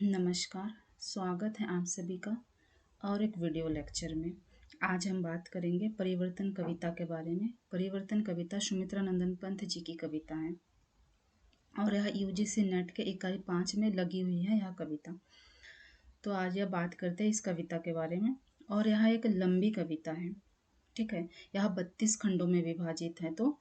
नमस्कार। स्वागत है आप सभी का और एक वीडियो लेक्चर में। आज हम बात करेंगे परिवर्तन कविता के बारे में। परिवर्तन कविता सुमित्रा नंदन पंत जी की कविता है और यह यूजीसी नेट के इकाई 5 में लगी हुई है यह कविता। तो आज यह बात करते हैं इस कविता के बारे में और यह एक लंबी कविता है। ठीक है, यह 32 खंडों में विभाजित है, तो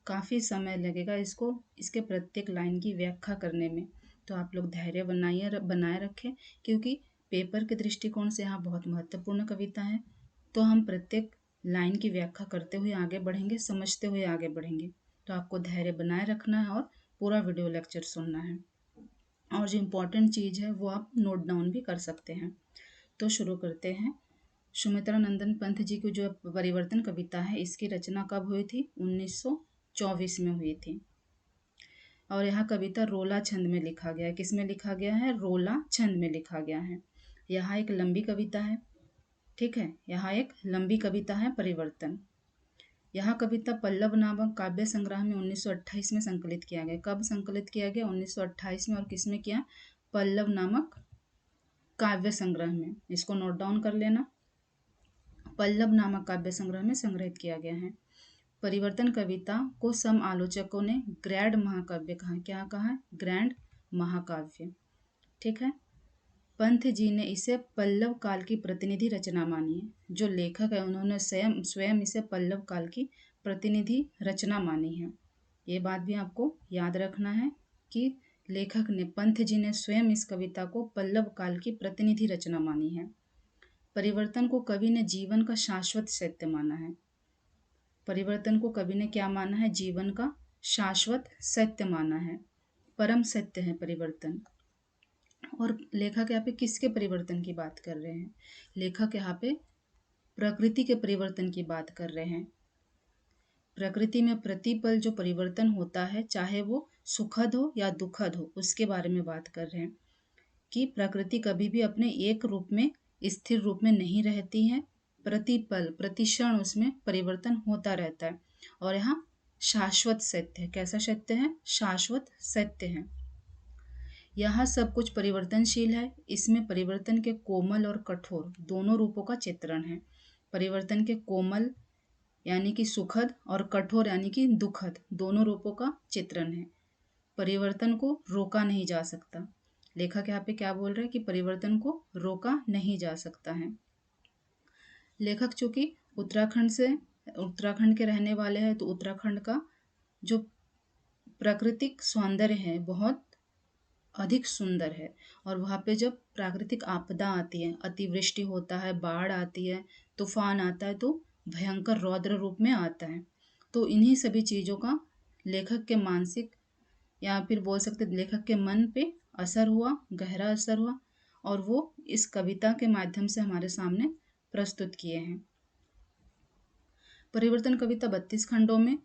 काफ़ी समय लगेगा इसको इसके प्रत्येक लाइन की व्याख्या करने में। तो आप लोग धैर्य बनाए रखें, क्योंकि पेपर के दृष्टिकोण से यहाँ बहुत महत्वपूर्ण कविता है। तो हम प्रत्येक लाइन की व्याख्या करते हुए आगे बढ़ेंगे, समझते हुए आगे बढ़ेंगे। तो आपको धैर्य बनाए रखना है और पूरा वीडियो लेक्चर सुनना है, और जो इम्पोर्टेंट चीज़ है वो आप नोट डाउन भी कर सकते हैं। तो शुरू करते हैं। सुमित्रा नंदन पंत जी की जो परिवर्तन कविता है, इसकी रचना कब हुई थी? 1924 में हुई थी। और यह कविता रोला छंद में लिखा गया है। किस में लिखा गया है? रोला छंद में लिखा गया है। यह एक लंबी कविता है। ठीक है, यह एक लंबी कविता है परिवर्तन। यह कविता पल्लव नामक काव्य संग्रह में 1928 में संकलित किया गया। कब संकलित किया गया? 1928 में। और किस में किया? पल्लव नामक काव्य संग्रह में। इसको नोट डाउन कर लेना। पल्लव नामक काव्य संग्रह में संग्रहित किया गया है। परिवर्तन कविता को सम आलोचकों ने ग्रैंड महाकाव्य कहा। क्या कहा? ग्रैंड महाकाव्य। ठीक है, पंत जी ने इसे पल्लव काल की प्रतिनिधि रचना मानी है। जो लेखक है उन्होंने स्वयं इसे पल्लव काल की प्रतिनिधि रचना मानी है। ये बात भी आपको याद रखना है कि लेखक ने, पंत जी ने स्वयं इस कविता को पल्लव काल की प्रतिनिधि रचना मानी है। परिवर्तन को कवि ने जीवन का शाश्वत सत्य माना है। परिवर्तन को कवि ने क्या माना है? जीवन का शाश्वत सत्य माना है, परम सत्य है परिवर्तन। और लेखक यहाँ पे किसके परिवर्तन की बात कर रहे हैं? लेखक यहाँ पे प्रकृति के परिवर्तन की बात कर रहे हैं। प्रकृति में प्रतिपल जो परिवर्तन होता है, चाहे वो सुखद हो या दुखद हो, उसके बारे में बात कर रहे हैं कि प्रकृति कभी भी अपने एक रूप में, स्थिर रूप में नहीं रहती है। प्रतिपल, प्रतिक्षण उसमें परिवर्तन होता रहता है। और यहाँ शाश्वत सत्य है। कैसा सत्य है? शाश्वत सत्य है। यह सब कुछ परिवर्तनशील है। इसमें परिवर्तन के कोमल और कठोर दोनों रूपों का चित्रण है। परिवर्तन के कोमल यानी कि सुखद और कठोर यानी कि दुखद दोनों रूपों का चित्रण है। परिवर्तन को रोका नहीं जा सकता। लेखक यहाँ पे क्या बोल रहे हैं कि परिवर्तन को रोका नहीं जा सकता है। लेखक चूंकि उत्तराखंड के रहने वाले हैं, तो उत्तराखंड का जो प्राकृतिक सौंदर्य है बहुत अधिक सुंदर है। और वहाँ पे जब प्राकृतिक आपदा आती है, अतिवृष्टि होता है, बाढ़ आती है, तूफान आता है, तो भयंकर रौद्र रूप में आता है। तो इन्हीं सभी चीज़ों का लेखक के मानसिक, या फिर बोल सकते लेखक के मन पे असर हुआ, गहरा असर हुआ, और वो इस कविता के माध्यम से हमारे सामने प्रस्तुत किए हैं। परिवर्तन कविता 32 खंडों में,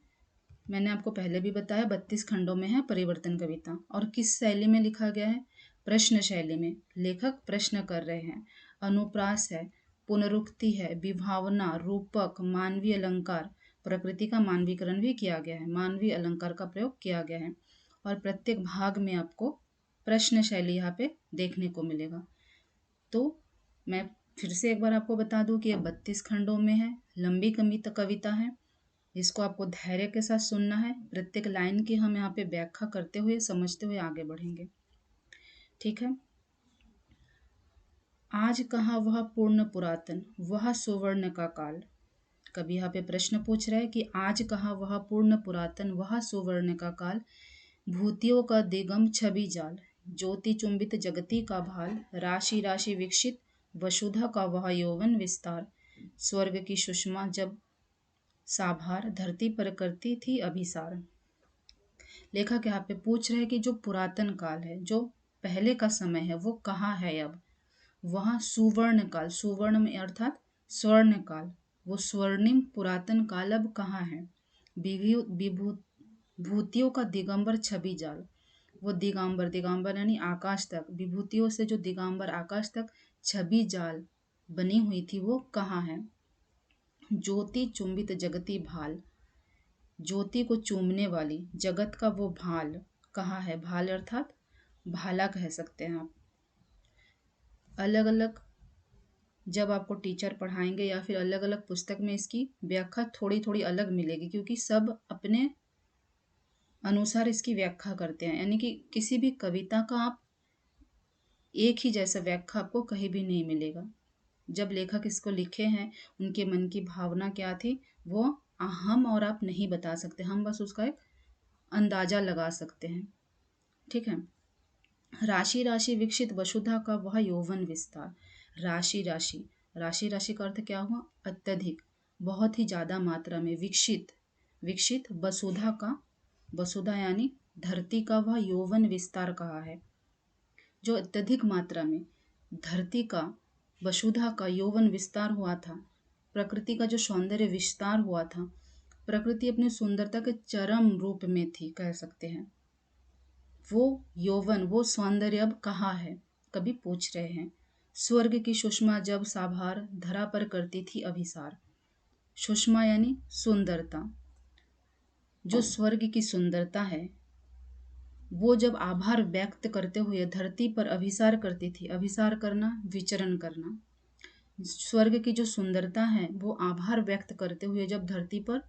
मैंने आपको पहले भी बताया, 32 खंडों में है परिवर्तन कविता। और किस शैली में लिखा गया है? प्रश्न शैली में। लेखक प्रश्न कर रहे हैं। अनुप्रास है, पुनरुक्ति है, विभावना, रूपक, मानवीय अलंकार, प्रकृति का मानवीकरण भी किया गया है, मानवीय अलंकार का प्रयोग किया गया है। और प्रत्येक भाग में आपको प्रश्न शैली यहाँ पे देखने को मिलेगा। तो मैं फिर से एक बार आपको बता दूं कि यह 32 खंडों में है, लंबी कविता है। इसको आपको धैर्य के साथ सुनना है। प्रत्येक लाइन की हम यहाँ पे व्याख्या करते हुए, समझते हुए आगे बढ़ेंगे। ठीक है। आज कहाँ वह पूर्ण पुरातन, वह सुवर्ण का काल। कभी यहाँ पे प्रश्न पूछ रहे हैं कि आज कहाँ वह पूर्ण पुरातन, वह सुवर्ण का काल। भूतियों का दिगम छवि जाल, ज्योति चुंबित जगती का भाल। राशि राशि विकसित वसुधा का वह यौवन विस्तार। स्वर्ग की सुषमा जब साभार, धरती पर करती थी अभिसार। लेखक यहाँ पे पूछ रहे हैं कि जो पुरातन काल है, जो पहले का समय है, वो कहाँ है अब? वहाँ सुवर्ण काल, सुवर्ण में अर्थात स्वर्ण काल, वो स्वर्णिम पुरातन काल अब कहाँ है? भूतियों का दिगंबर छवि जाल, वो दिगंबर, दिगंबर यानी आकाश तक, विभूतियों से जो दिगंबर आकाश तक छवि जाल बनी हुई थी, वो कहाँ है? ज्योति चुंबित जगती भाल, ज्योति को चूमने वाली जगत का वो भाल कहाँ है? भाल अर्थात भाला कह सकते हैं आप। अलग अलग जब आपको टीचर पढ़ाएंगे या फिर अलग अलग पुस्तक में इसकी व्याख्या थोड़ी थोड़ी अलग मिलेगी, क्योंकि सब अपने अनुसार इसकी व्याख्या करते हैं। यानी कि किसी भी कविता का आप एक ही जैसा व्याख्या आपको कहीं भी नहीं मिलेगा। जब लेखक इसको लिखे हैं, उनके मन की भावना क्या थी वो हम और आप नहीं बता सकते, हम बस उसका एक अंदाजा लगा सकते हैं। ठीक है। राशि राशि विकसित वसुधा का वह यौवन विस्तार। राशि राशि, राशि राशि का अर्थ क्या हुआ? अत्यधिक, बहुत ही ज्यादा मात्रा में। विकसित, विकसित वसुधा का, वसुधा यानी धरती का वह यौवन विस्तार कहा है। जो अत्यधिक मात्रा में धरती का, वसुधा का यौवन विस्तार हुआ था, प्रकृति का जो सौंदर्य विस्तार हुआ था, प्रकृति अपनी सुंदरता के चरम रूप में थी कह सकते हैं। वो यौवन, वो सौंदर्य अब कहाँ है, कभी पूछ रहे हैं। स्वर्ग की सुषमा जब साभार धरा पर करती थी अभिसार। सुषमा यानी सुंदरता, जो स्वर्ग की सुंदरता है वो जब आभार व्यक्त करते हुए धरती पर अभिसार करती थी। अभिसार करना, विचरण करना। स्वर्ग की जो सुंदरता है वो आभार व्यक्त करते हुए जब धरती पर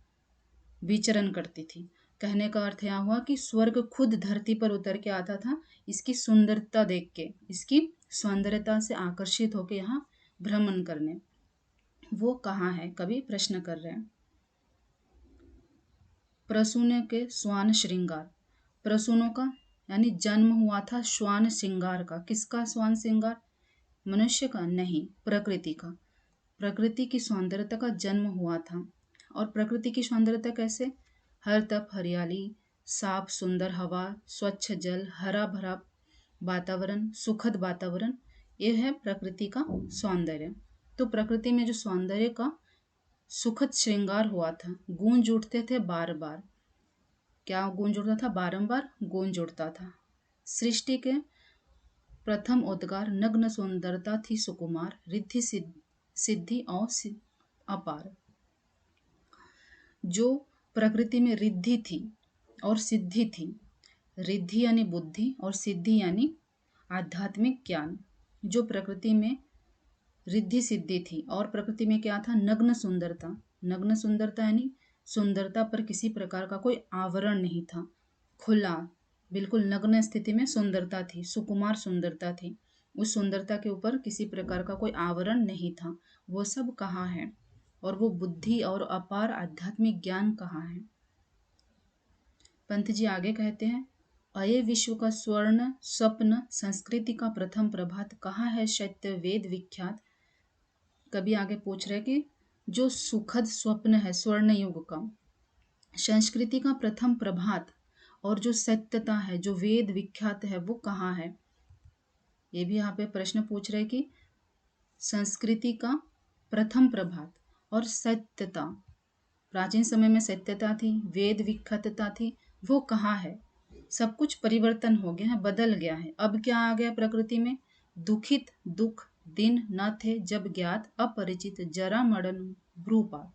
विचरण करती थी। कहने का अर्थ यह हुआ कि स्वर्ग खुद धरती पर उतर के आता था, इसकी सुंदरता देख के, इसकी सौंदर्यता से आकर्षित होकर यहाँ भ्रमण करने। वो कहाँ है, कभी प्रश्न कर रहे हैं। प्रसून के स्वान श्रृंगार, प्रसूनों का यानी जन्म हुआ था श्वान श्रृंगार का। किसका श्वान श्रृंगार? मनुष्य का नहीं, प्रकृति का। प्रकृति की सौंदर्यता का जन्म हुआ था। और प्रकृति की सौंदर्यता कैसे? हर तरफ हरियाली, साफ सुंदर हवा, स्वच्छ जल, हरा भरा वातावरण, सुखद वातावरण, ये है प्रकृति का सौंदर्य। तो प्रकृति में जो सौंदर्य का सुखद श्रृंगार हुआ था, गूंज उठते थे बार बार। क्या गूंज उठता था? बारंबार गूंज उठता था। सृष्टि के प्रथम उद्गार नग्न सुंदरता थी सुकुमार, रिद्धि सिद्धि और अपार। जो प्रकृति में रिद्धि थी और सिद्धि थी, रिद्धि यानी बुद्धि और सिद्धि यानी आध्यात्मिक ज्ञान। जो प्रकृति में रिद्धि सिद्धि थी और प्रकृति में क्या था? नग्न सुंदरता। नग्न सुंदरता यानी सुंदरता पर किसी प्रकार का कोई आवरण नहीं था, खुला, बिल्कुल नग्न स्थिति में सुंदरता थी, सुकुमार सुंदरता थी। उस सुंदरता के ऊपर किसी प्रकार का कोई आवरण नहीं था। वो सब कहाँ है? और वो बुद्धि और अपार आध्यात्मिक ज्ञान कहाँ है? पंत जी आगे कहते हैं, अये विश्व का स्वर्ण स्वप्न संस्कृति का प्रथम प्रभात, कहाँ है सत्य वेद विख्यात। कभी आगे पूछ रहे कि जो सुखद स्वप्न है स्वर्ण युग का, संस्कृति का प्रथम प्रभात और जो सत्यता है, जो वेद विख्यात है, वो कहाँ है। ये भी यहाँ पे प्रश्न पूछ रहे कि संस्कृति का प्रथम प्रभात और सत्यता, प्राचीन समय में सत्यता थी, वेद विख्यातता थी, वो कहाँ है। सब कुछ परिवर्तन हो गया है, बदल गया है। अब क्या आ गया प्रकृति में? दुखित दुख दिन न थे जब ज्ञात, अपरिचित जरा मरण भ्रूपात।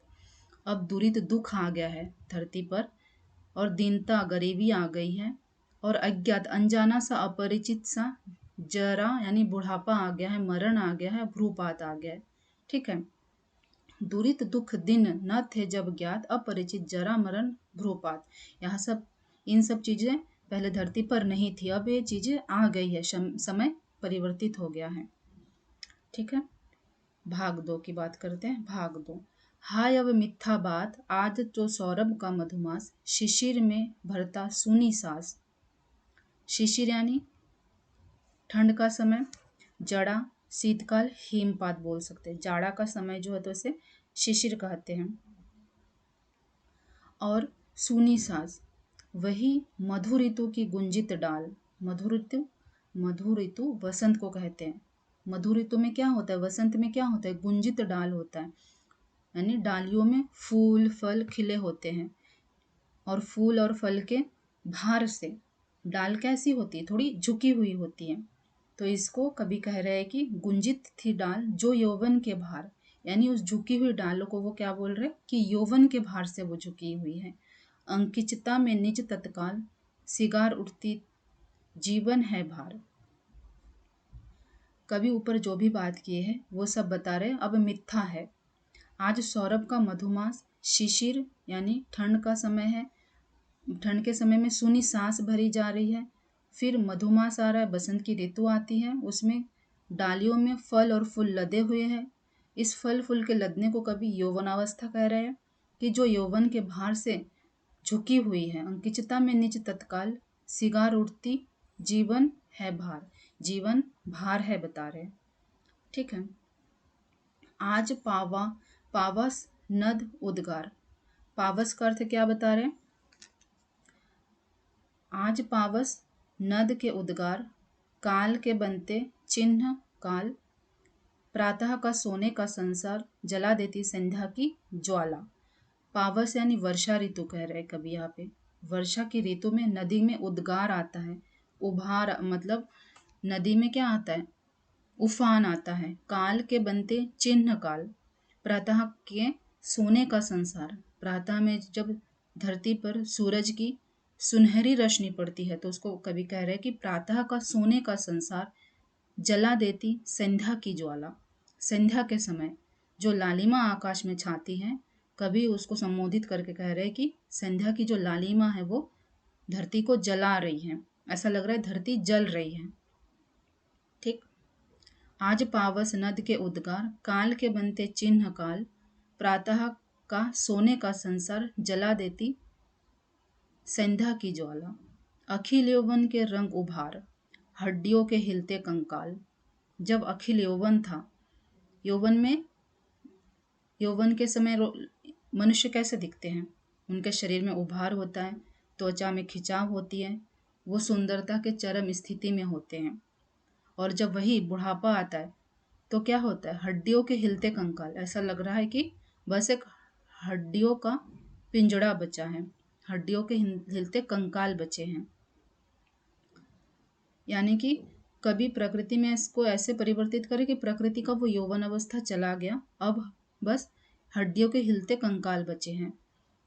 अब दुरित दुख आ गया है धरती पर, और दीनता गरीबी आ गई है, और अज्ञात अनजाना सा अपरिचित सा जरा यानी बुढ़ापा आ गया है, मरण आ गया है, भ्रूपात आ गया है। ठीक है। दुरित दुख दिन न थे जब ज्ञात, अपरिचित जरा मरण भ्रूपात। यहाँ सब, इन सब चीजें पहले धरती पर नहीं थी, अब ये चीजें आ गई है, समय परिवर्तित हो गया है। ठीक है। भाग 2 की बात करते हैं। भाग 2। हाय अब मिथ्या बात, आज तो सौरभ का मधुमास, शिशिर में भरता सूनी सांस। शिशिर यानी ठंड का समय, जड़ा शीतकाल हिमपात बोल सकते हैं। जाड़ा का समय जो है तो इसे शिशिर कहते हैं। और सूनी सांस, वही मधु ऋतु की गुंजित डाल। मधु ऋतु, मधु ऋतु वसंत को कहते हैं। मधु ऋतु में क्या होता है? वसंत में क्या होता है? गुंजित डाल होता है, यानी डालियों में फूल फल खिले होते हैं। और फूल और फल के भार से डाल कैसी होती है? थोड़ी झुकी हुई होती है। तो इसको कभी कह रहे हैं कि गुंजित थी डाल जो यौवन के भार, यानी उस झुकी हुई डालों को वो क्या बोल रहे कि यौवन के भार से वो झुकी हुई है। अंकिचता में निज तत्काल, सिगार उठती जीवन है भार। कभी ऊपर जो भी बात किए हैं वो सब बता रहे, अब मिथ्या है। आज सौरभ का मधुमास शिशिर यानी ठंड का समय है, ठंड के समय में सूनी सांस भरी जा रही है। फिर मधुमास आ रहा है, बसंत की ऋतु आती है, उसमें डालियों में फल और फूल लदे हुए हैं। इस फल फूल के लदने को कभी यौवनावस्था कह रहे हैं, कि जो यौवन के भार से झुकी हुई है। अंकितता में निज तत्काल सिगार उठती, जीवन है भार, जीवन भार है बता रहे। ठीक है। आज पावस नद उद्गार, पावस का अर्थ क्या बता रहे? आज पावस नद के उद्गार, काल के बनते चिन्ह काल, प्रातः का सोने का संसार, जला देती संध्या की ज्वाला। पावस यानी वर्षा ऋतु कह रहे कभी यहाँ पे। वर्षा की ऋतु में नदी में उद्गार आता है, उभार मतलब नदी में क्या आता है? उफान आता है। काल के बनते चिन्ह काल, प्रातः के सोने का संसार, प्रातः में जब धरती पर सूरज की सुनहरी रोशनी पड़ती है तो उसको कभी कह रहे हैं कि प्रातः का सोने का संसार, जला देती संध्या की ज्वाला। संध्या के समय जो लालिमा आकाश में छाती है, कभी उसको संबोधित करके कह रहे हैं कि संध्या की जो लालिमा है वो धरती को जला रही है, ऐसा लग रहा है धरती जल रही है। ठीक। आज पावस नद के उद्गार, काल के बनते चिन्ह काल, प्रातः का सोने का संसार, जला देती संध्या की ज्वाला। अखिल यौवन के रंग उभार, हड्डियों के हिलते कंकाल। जब अखिल यौवन था, यौवन में, यौवन के समय मनुष्य कैसे दिखते हैं? उनके शरीर में उभार होता है, त्वचा में खिंचाव होती है, वो सुंदरता के चरम स्थिति में होते हैं। और जब वही बुढ़ापा आता है तो क्या होता है? हड्डियों के हिलते कंकाल, ऐसा लग रहा है कि बस एक हड्डियों का पिंजड़ा बचा है, हड्डियों के हिलते कंकाल बचे हैं। यानी कि कभी प्रकृति में इसको ऐसे परिवर्तित करे कि प्रकृति का वो यौवन अवस्था चला गया, अब बस हड्डियों के हिलते कंकाल बचे हैं।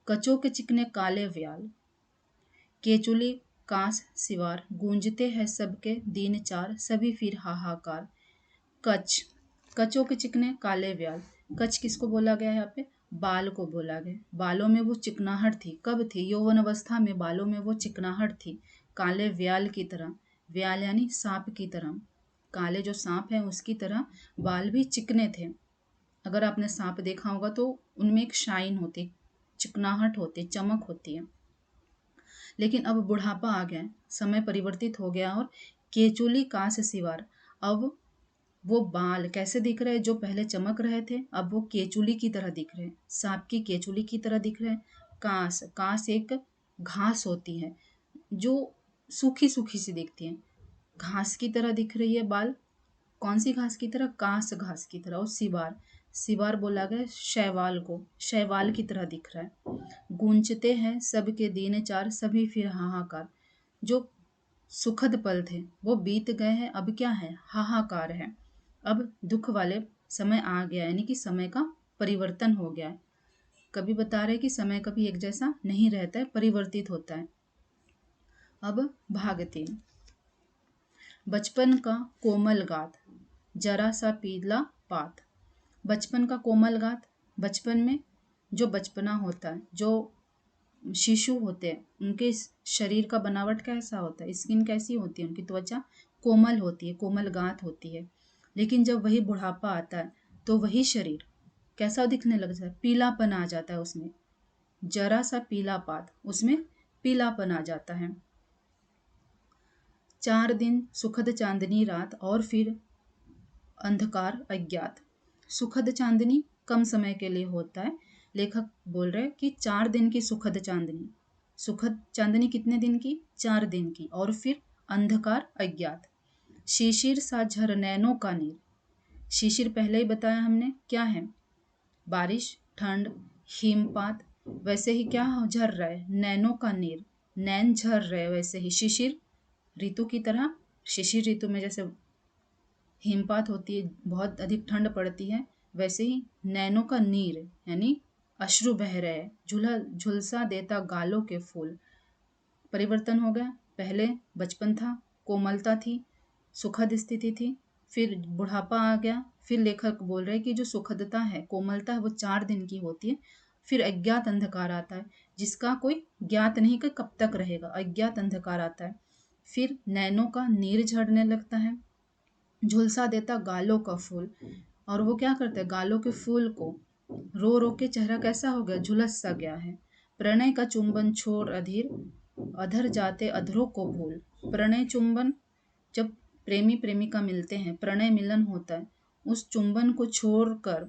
कचों के चिकने काले व्याल, केचुली कांस सिवार, गूंजते हैं सबके दीन चार, सभी फिर हाहाकार। कच, कचों के चिकने काले व्याल, कच किसको बोला गया है यहाँ पे? बाल को बोला गया। बालों में वो चिकनाहट थी, कब थी? यौवन अवस्था में बालों में वो चिकनाहट थी, काले व्याल की तरह। व्याल यानी सांप की तरह, काले जो सांप है उसकी तरह बाल भी चिकने थे। अगर आपने सांप देखा होगा तो उनमें एक शाइन होती, चिकनाहट होती, चमक होती है। लेकिन अब बुढ़ापा आ गया, समय परिवर्तित हो गया और केचुली कांस सिवार, अब वो बाल कैसे दिख रहे हैं? जो पहले चमक रहे थे अब वो केचुली की तरह दिख रहे हैं, सांप की केचुली की तरह दिख रहे हैं। कांस, कांस एक घास होती है जो सूखी सूखी सी दिखती है, घास की तरह दिख रही है बाल। कौन सी घास की तरह? कांस घास की तरह। और सिवार, सिवार बोला गया शैवाल को, शैवाल की तरह दिख रहा है। गूंजते हैं सबके दीन चार, सभी फिर हाहाकार। जो सुखद पल थे वो बीत गए हैं, अब क्या है? हाहाकार है। अब दुख वाले समय आ गया, यानी कि समय का परिवर्तन हो गया है। कभी बता रहे कि समय कभी एक जैसा नहीं रहता है, परिवर्तित होता है। अब भाग 3, बचपन का कोमल गात, जरा सा पीला पात। बचपन का कोमल गात, बचपन में जो बचपना होता है, जो शिशु होते हैं, उनके शरीर का बनावट कैसा होता है? स्किन कैसी होती है? उनकी त्वचा कोमल होती है, कोमल गात होती है। लेकिन जब वही बुढ़ापा आता है तो वही शरीर कैसा दिखने लग जाता है? पीलापन आ जाता है उसमें, जरा सा पीला पात, उसमें पीलापन आ जाता है। 4 दिन सुखद चांदनी रात और फिर अंधकार अज्ञात। सुखद चांदनी कम समय के लिए होता है, लेखक बोल रहे हैं कि 4 दिन की सुखद चांदनी। सुखद चांदनी कितने दिन की? 4 दिन की। और फिर अंधकार अज्ञात। शिशिर सा झर नैनों का नीर, शिशिर पहले ही बताया हमने क्या है? बारिश, ठंड, हिमपात। वैसे ही क्या झर रहा है? नैनों का नीर, नैन झर रहे, वैसे ही शिशिर ऋतु की तरह। शिशिर ऋतु में जैसे हिमपात होती है, बहुत अधिक ठंड पड़ती है, वैसे ही नैनों का नीर यानी अश्रु बह रहे हैं, झुलसा देता गालों के फूल। परिवर्तन हो गया, पहले बचपन था, कोमलता थी, सुखद स्थिति थी, फिर बुढ़ापा आ गया, फिर लेखक बोल रहे हैं कि जो सुखदता है, कोमलता है, वो 4 दिन की होती है। फिर अज्ञात अंधकार आता है, जिसका कोई ज्ञात नहीं कि कब तक रहेगा, अज्ञात अंधकार आता है। फिर नैनों का नीर झड़ने लगता है, झुलसा देता गालों का फूल, और वो क्या करते हैं, गालों के फूल को रो रो के चेहरा कैसा हो गया, झुलस सा गया है। प्रणय का चुंबन छोड़ अधीर, अधर जाते अधरों को भूल। प्रणय चुंबन, जब प्रेमी प्रेमिका मिलते हैं, प्रणय मिलन होता है, उस चुंबन को छोड़कर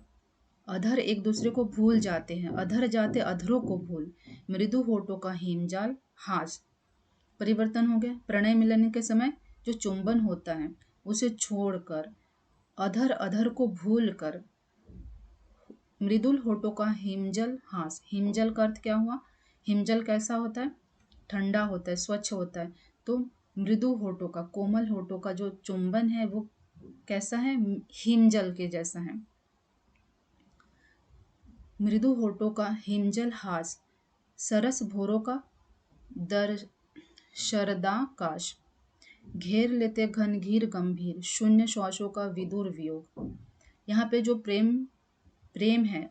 अधर एक दूसरे को भूल जाते हैं, अधर जाते अधरों को भूल। मृदु होठों का हिमजाल हास, परिवर्तन हो गया। प्रणय मिलन के समय जो चुंबन होता है उसे छोड़कर अधर अधर को भूल कर मृदुल होठों का हिमजल हास। हिमजल का अर्थ क्या हुआ, हिमजल कैसा होता है, ठंडा होता है, स्वच्छ होता है। तो मृदु होठों का, कोमल होठों का जो चुंबन है वो कैसा है, हिमजल के जैसा है। मृदु होठों का हिमजल हास, सरस भोरों का दर शरदाकाश। घेर लेते घनघीर गंभीर, शून्य श्वासों का विदुर वियोग। यहाँ पे जो प्रेम प्रेम है,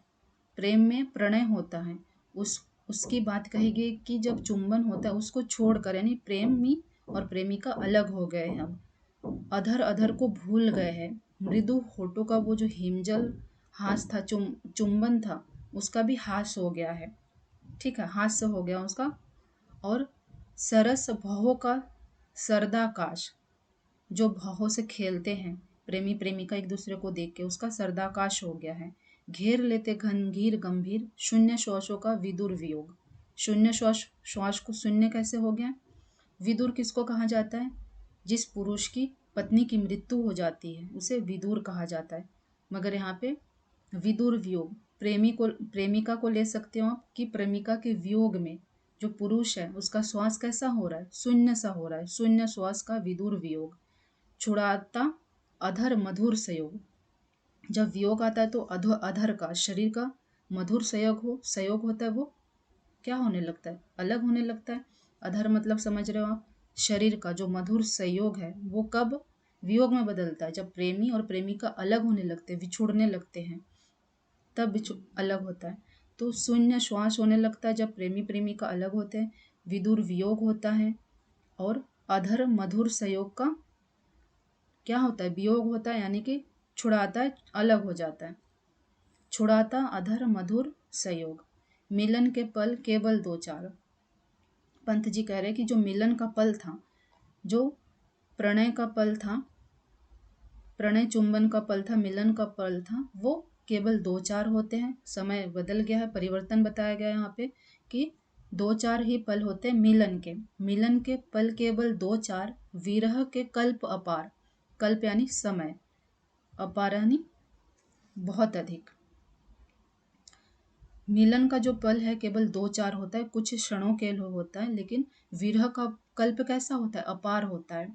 प्रेम में प्रणय होता है, उसकी बात कही गई कि जब चुंबन होता है उसको छोड़कर, यानी प्रेमी और प्रेमिका अलग हो गए हैं, अब अधर अधर को भूल गए हैं। मृदु होठों का वो जो हिमजल हास था, चुंबन था, उसका भी हास हो गया है, ठीक है, हास्य हो गया उसका। और सरस भवों का सरदाकाश, जो भावों से खेलते हैं प्रेमी प्रेमिका एक दूसरे को देख के, उसका सरदाकाश हो गया है। घेर लेते घनघीर गंभीर, शून्य श्वासों का विदुर वियोग। शून्य श्वास, श्वास को शून्य कैसे हो गया। विदुर किसको कहा जाता है, जिस पुरुष की पत्नी की मृत्यु हो जाती है उसे विदुर कहा जाता है। मगर यहाँ पे विदुर वियोग, प्रेमी को, प्रेमिका को ले सकते हो आप कि प्रेमिका के वियोग में जो पुरुष है उसका श्वास कैसा हो रहा है, शून्य सा हो रहा है, शून्य श्वास का विदुर वियोग। छुड़ाता अधर मधुर संयोग, जब वियोग आता है तो अधर का, शरीर का मधुर संयोग हो, संयोग होता है, वो क्या होने लगता है, अलग होने लगता है। अधर मतलब समझ रहे हो आप, शरीर का जो मधुर संयोग है वो कब वियोग में बदलता है, जब प्रेमी और प्रेमिका अलग होने लगते हैं, विछुड़ने लगते हैं, तब अलग होता है। तो शून्य श्वास होने लगता है जब प्रेमी प्रेमिका अलग होते हैं, विदुर वियोग होता है। और अधर मधुर संयोग का क्या होता है, वियोग होता है, यानी कि छुड़ाता है, अलग हो जाता है। छुड़ाता अधर मधुर संयोग, मिलन के पल केवल 2-4। पंत जी कह रहे कि जो मिलन का पल था, जो प्रणय का पल था, प्रणय चुंबन का पल था, मिलन का पल था, वो केवल 2-4 होते हैं। समय बदल गया है, परिवर्तन बताया गया है यहाँ पे कि 2-4 ही पल होते हैं मिलन के। मिलन के पल केवल 2-4, विरह के कल्प अपार। कल्प यानी समय, अपार यानी बहुत अधिक। मिलन का जो पल है केवल 2-4 होता है, कुछ क्षणों के लिए होता है, लेकिन विरह का कल्प कैसा होता है, अपार होता है।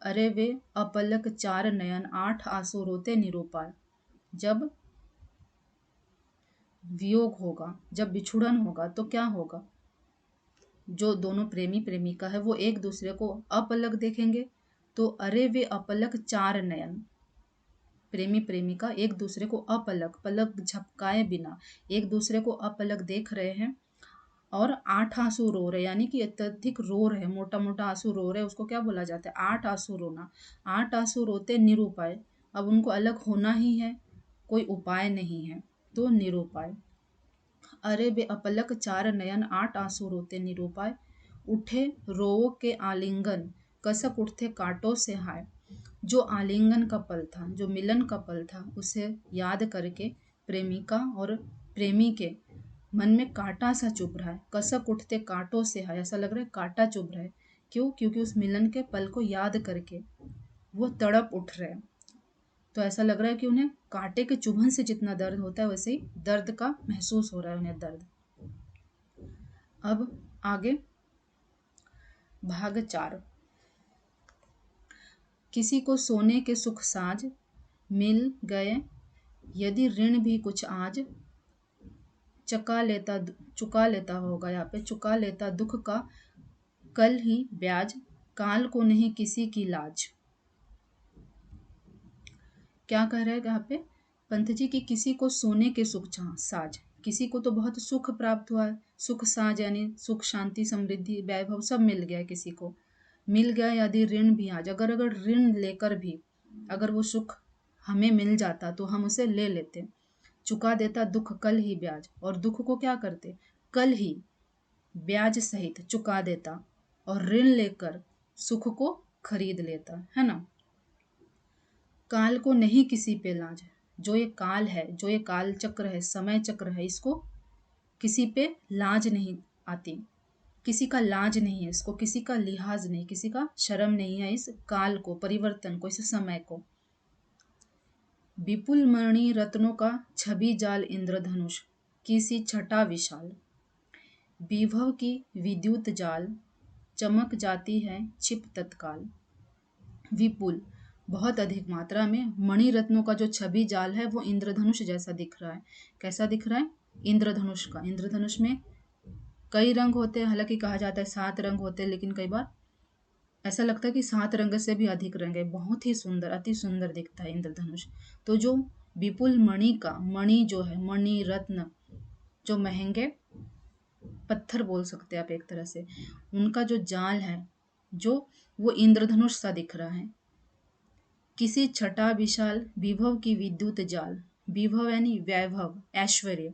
अरे वे अपलक 4 नयन 8 आंसू रोते निरुपाल। जब वियोग होगा, जब बिछुड़न होगा तो क्या होगा, जो दोनों प्रेमी प्रेमिका है वो एक दूसरे को अपलक देखेंगे। तो अरे वे अपलक 4 नयन, प्रेमी प्रेमिका एक दूसरे को अपलक, पलक झपकाए बिना एक दूसरे को अपलक देख रहे हैं, और 8 आंसू रो रहे, यानी कि अत्यधिक रो रहे, मोटा मोटा आंसू रो रहे, उसको क्या बोला जाता है, 8 आंसू रोना। 8 आंसू रोते निरुपाय, अब उनको अलग होना ही है, कोई उपाय नहीं है, तो निरुपाय। अरे बे अपलक 4 नयन 8 आंसू रोते निरुपाय, उठे रोओ के आलिंगन, कसक उठते कांटों से हाय। जो आलिंगन का पल था, जो मिलन का पल था, उसे याद करके प्रेमिका और प्रेमी के मन में कांटा सा चुभ रहा है, कसक उठते कांटों से हाय, ऐसा लग रहा है कांटा चुभ रहा है। क्यों, क्योंकि उस मिलन के पल को याद करके वो तड़प उठ रहे हैं। तो ऐसा लग रहा है कि उन्हें कांटे के चुभन से जितना दर्द होता है वैसे ही दर्द का महसूस हो रहा है उन्हें, दर्द। अब आगे भाग 4। किसी को सोने के सुख साज मिल गए, यदि ऋण भी कुछ आज चुका लेता होगा, यहाँ पे चुका लेता दुख का कल ही ब्याज, काल को नहीं किसी की लाज। क्या कह रहे हैं यहाँ पे पंत जी की किसी को सोने के सुख साज, किसी को तो बहुत सुख प्राप्त हुआ है, सुख साज यानी सुख शांति समृद्धि वैभव सब मिल गया है, किसी को मिल गया। यदि ऋण भी आज अगर अगर ऋण लेकर भी अगर वो सुख हमें मिल जाता तो हम उसे ले लेते, चुका देता दुख कल ही ब्याज, और दुख को क्या करते कल ही ब्याज सहित चुका देता और ऋण लेकर सुख को खरीद लेता, है ना। काल को नहीं किसी पे लाज, जो ये काल है, जो ये काल चक्र है, समय चक्र है, इसको किसी पे लाज नहीं आती, किसी का लाज नहीं है इसको, किसी का लिहाज नहीं, किसी का शर्म नहीं है इस काल को, परिवर्तन को, इस समय को। विपुल मणि रत्नों का छवि जाल इंद्रधनुष, किसी छटा विशाल, विभव की विद्युत जाल चमक जाती है छिप तत्काल। विपुल बहुत अधिक मात्रा में मणि रत्नों का जो छवि जाल है वो इंद्रधनुष जैसा दिख रहा है। कैसा दिख रहा है? इंद्रधनुष का। इंद्रधनुष में कई रंग होते हैं, हालांकि कहा जाता है 7 रंग होते हैं, लेकिन कई बार ऐसा लगता है कि 7 रंग से भी अधिक रंग है। बहुत ही सुंदर, अति सुंदर दिखता है इंद्रधनुष। तो जो विपुल मणि का, मणि जो है, मणि रत्न जो महंगे पत्थर बोल सकते हैं आप एक तरह से, उनका जो जाल है जो वो इंद्रधनुष सा दिख रहा है। किसी छटा विशाल विभव की विद्युत जाल, विभव यानी वैभव, ऐश्वर्य,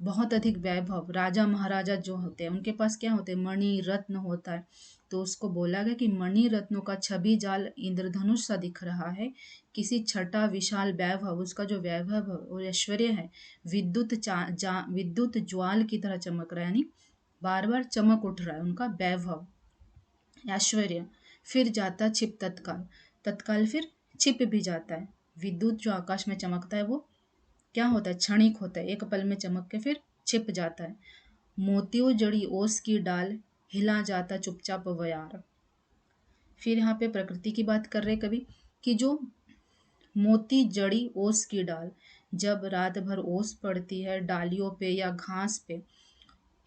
बहुत अधिक वैभव, राजा महाराजा जो होते हैं उनके पास क्या होते हैं? मणि रत्न होता है। तो उसको बोला गया कि मणि रत्नों का छवि जाल इंद्रधनुष सा दिख रहा है। किसी छटा विशाल वैभव, उसका जो वैभव और ऐश्वर्य है विद्युत ज्वाल की तरह चमक रहा है, यानी बार बार चमक उठ रहा है उनका वैभव, ऐश्वर्य। फिर जाता छिप तत्काल, तत्काल फिर छिप भी जाता है। विद्युत जो आकाश में चमकता है वो क्या होता है? क्षणिक होता है, एक पल में चमक के फिर छिप जाता है। मोतियों जड़ी ओस की डाल हिला जाता चुपचाप वयार। फिर यहाँ पे प्रकृति की बात कर रहे कवि कि जो मोती जड़ी ओस की डाल, जब रात भर ओस पड़ती है डालियों पे या घास पे,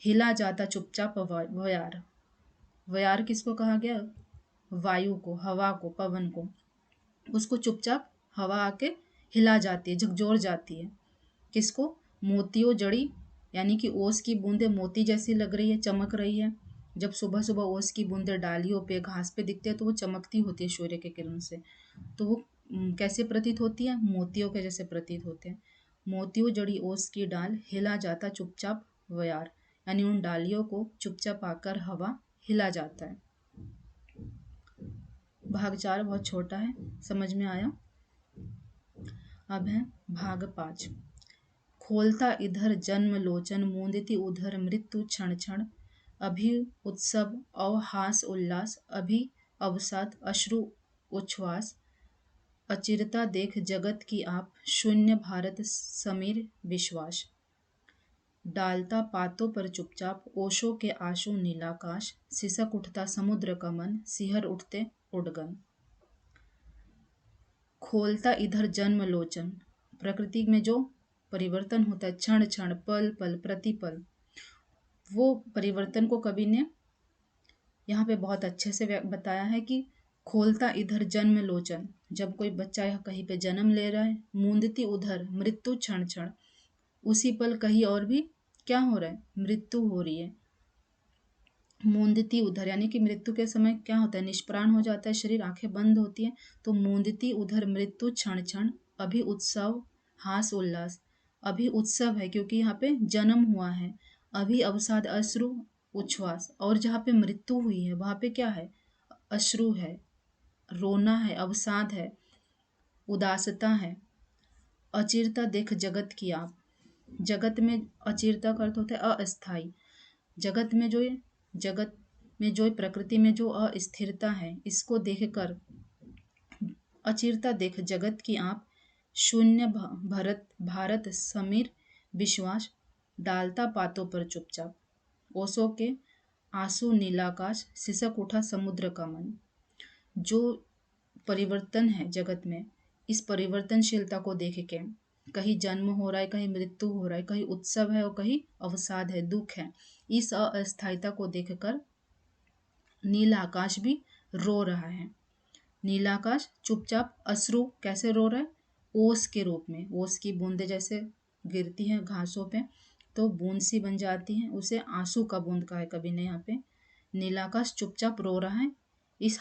हिला जाता चुपचाप वयार। वयार किसको कहा गया? वायु को, हवा को, पवन को। उसको चुपचाप हवा आके हिला जाती है, झकझोर जाती है। किसको? मोतियों जड़ी, यानी कि ओस की बूंदें मोती जैसी लग रही है, चमक रही है। जब सुबह सुबह ओस की बूंदें डालियों पे, घास पे दिखते हैं तो वो चमकती होती है सूर्य के किरण से। तो वो कैसे प्रतीत होती है? मोतियों के जैसे प्रतीत होते हैं। मोतियों जड़ी ओस की डाल हिला जाता चुपचाप वयार, यानी उन डालियों को चुपचाप आकर हवा हिला जाता है। भाग 4 बहुत छोटा है, समझ में आया? अब है भाग 5। खोलता इधर जन्म लोचन, मूंदती उधर मृत्यु क्षण क्षण, अभी उत्सव अवहास उल्लास, अभी अवसाद अश्रु उच्छ्वास, अचिरता देख जगत की आप, शून्य भारत समीर विश्वास। डालता पातों पर चुपचाप ओशो के आशु नीलाकाश, सिसक उठता समुद्र का मन, सिहर उठते उडगन। खोलता इधर जन्म लोचन, प्रकृति में जो परिवर्तन होता है क्षण क्षण, पल पल, प्रतिपल, वो परिवर्तन को कवि ने यहाँ पे बहुत अच्छे से बताया है कि खोलता इधर जन्म लोचन, जब कोई बच्चा यह कहीं पे जन्म ले रहा है, मूंदती उधर मृत्यु क्षण क्षण, उसी पल कहीं और भी क्या हो रहा है? मृत्यु हो रही है। मूंदती उधर यानी कि मृत्यु के समय क्या होता है? निष्प्राण हो जाता है शरीर, आंखें बंद होती हैं। तो मूंदती उधर मृत्यु क्षण क्षण, अभी उत्सव हास उल्लास, अभी उत्सव है क्योंकि यहाँ पे जन्म हुआ है, अभी अवसाद अश्रु उच्छ्वास, और जहाँ पे मृत्यु हुई है वहाँ पे क्या है? अश्रु है, रोना है, अवसाद है, उदासता है। अचिरता देख जगत की आप, जगत में अचिरता का अर्थ होता है अस्थाई। जगत में जो प्रकृति में जो अस्थिरता है, इसको देखकर अचिरता देख जगत की आप, शून्य भारत समीर विश्वास, डालता पातों पर चुपचाप ओसों के आंसू नीलाकाश, सिसक उठा समुद्र का मन। जो परिवर्तन है जगत में, इस परिवर्तनशीलता को देख के, कहीं जन्म हो रहा है, कहीं मृत्यु हो रहा है, कहीं उत्सव है और कहीं अवसाद है, दुख है, इस अस्थायीता को देखकर नील आकाश भी रो रहा है। नीलाकाश चुपचाप, अश्रु कैसे रो रहा है? ओस के रूप में, ओस की बूंदें जैसे गिरती हैं घासों पे तो बूंद सी बन जाती हैं, उसे आंसू का बूंद कहा है कवि ने यहाँ पे। नीलाकाश चुपचाप रो रहा है इस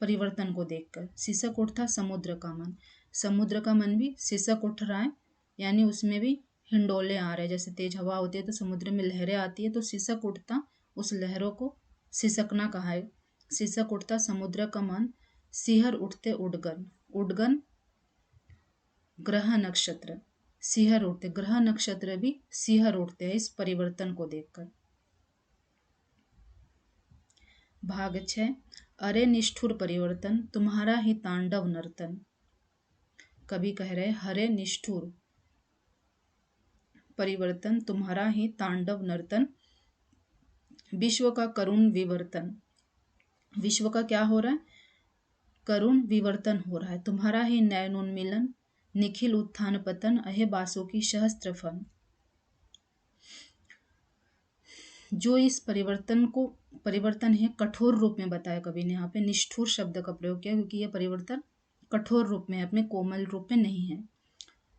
परिवर्तन को देखकर। सिसक उठता समुद्र का मन, समुद्र का मन भी सिसक उठ रहा है, यानी उसमें भी हिंडोले आ रहे हैं। जैसे तेज हवा होती है तो समुद्र में लहरें आती है, तो सिसक उठता, उस लहरों को सिसकना कहा है। सिसक उठता समुद्र का मन, सिहर उठते उडगन, उडगन ग्रह नक्षत्र, सिहर उठते, ग्रह नक्षत्र भी सिहर उठते हैं इस परिवर्तन को देखकर। भाग 6, अरे निष्ठुर परिवर्तन तुम्हारा ही तांडव नर्तन। कवि कह रहे हरे निष्ठुर परिवर्तन तुम्हारा ही तांडव नर्तन, विश्व का करुण विवर्तन। विश्व का क्या हो रहा है? करुण विवर्तन हो रहा है। तुम्हारा ही नयनोन्मिलन, निखिल उत्थान पतन, अहे बासों की सहस्त्र फन। जो इस परिवर्तन है कठोर रूप में बताया कवि ने। यहाँ पे निष्ठुर शब्द का प्रयोग किया क्योंकि यह परिवर्तन कठोर रूप में है, अपने कोमल रूप में नहीं है।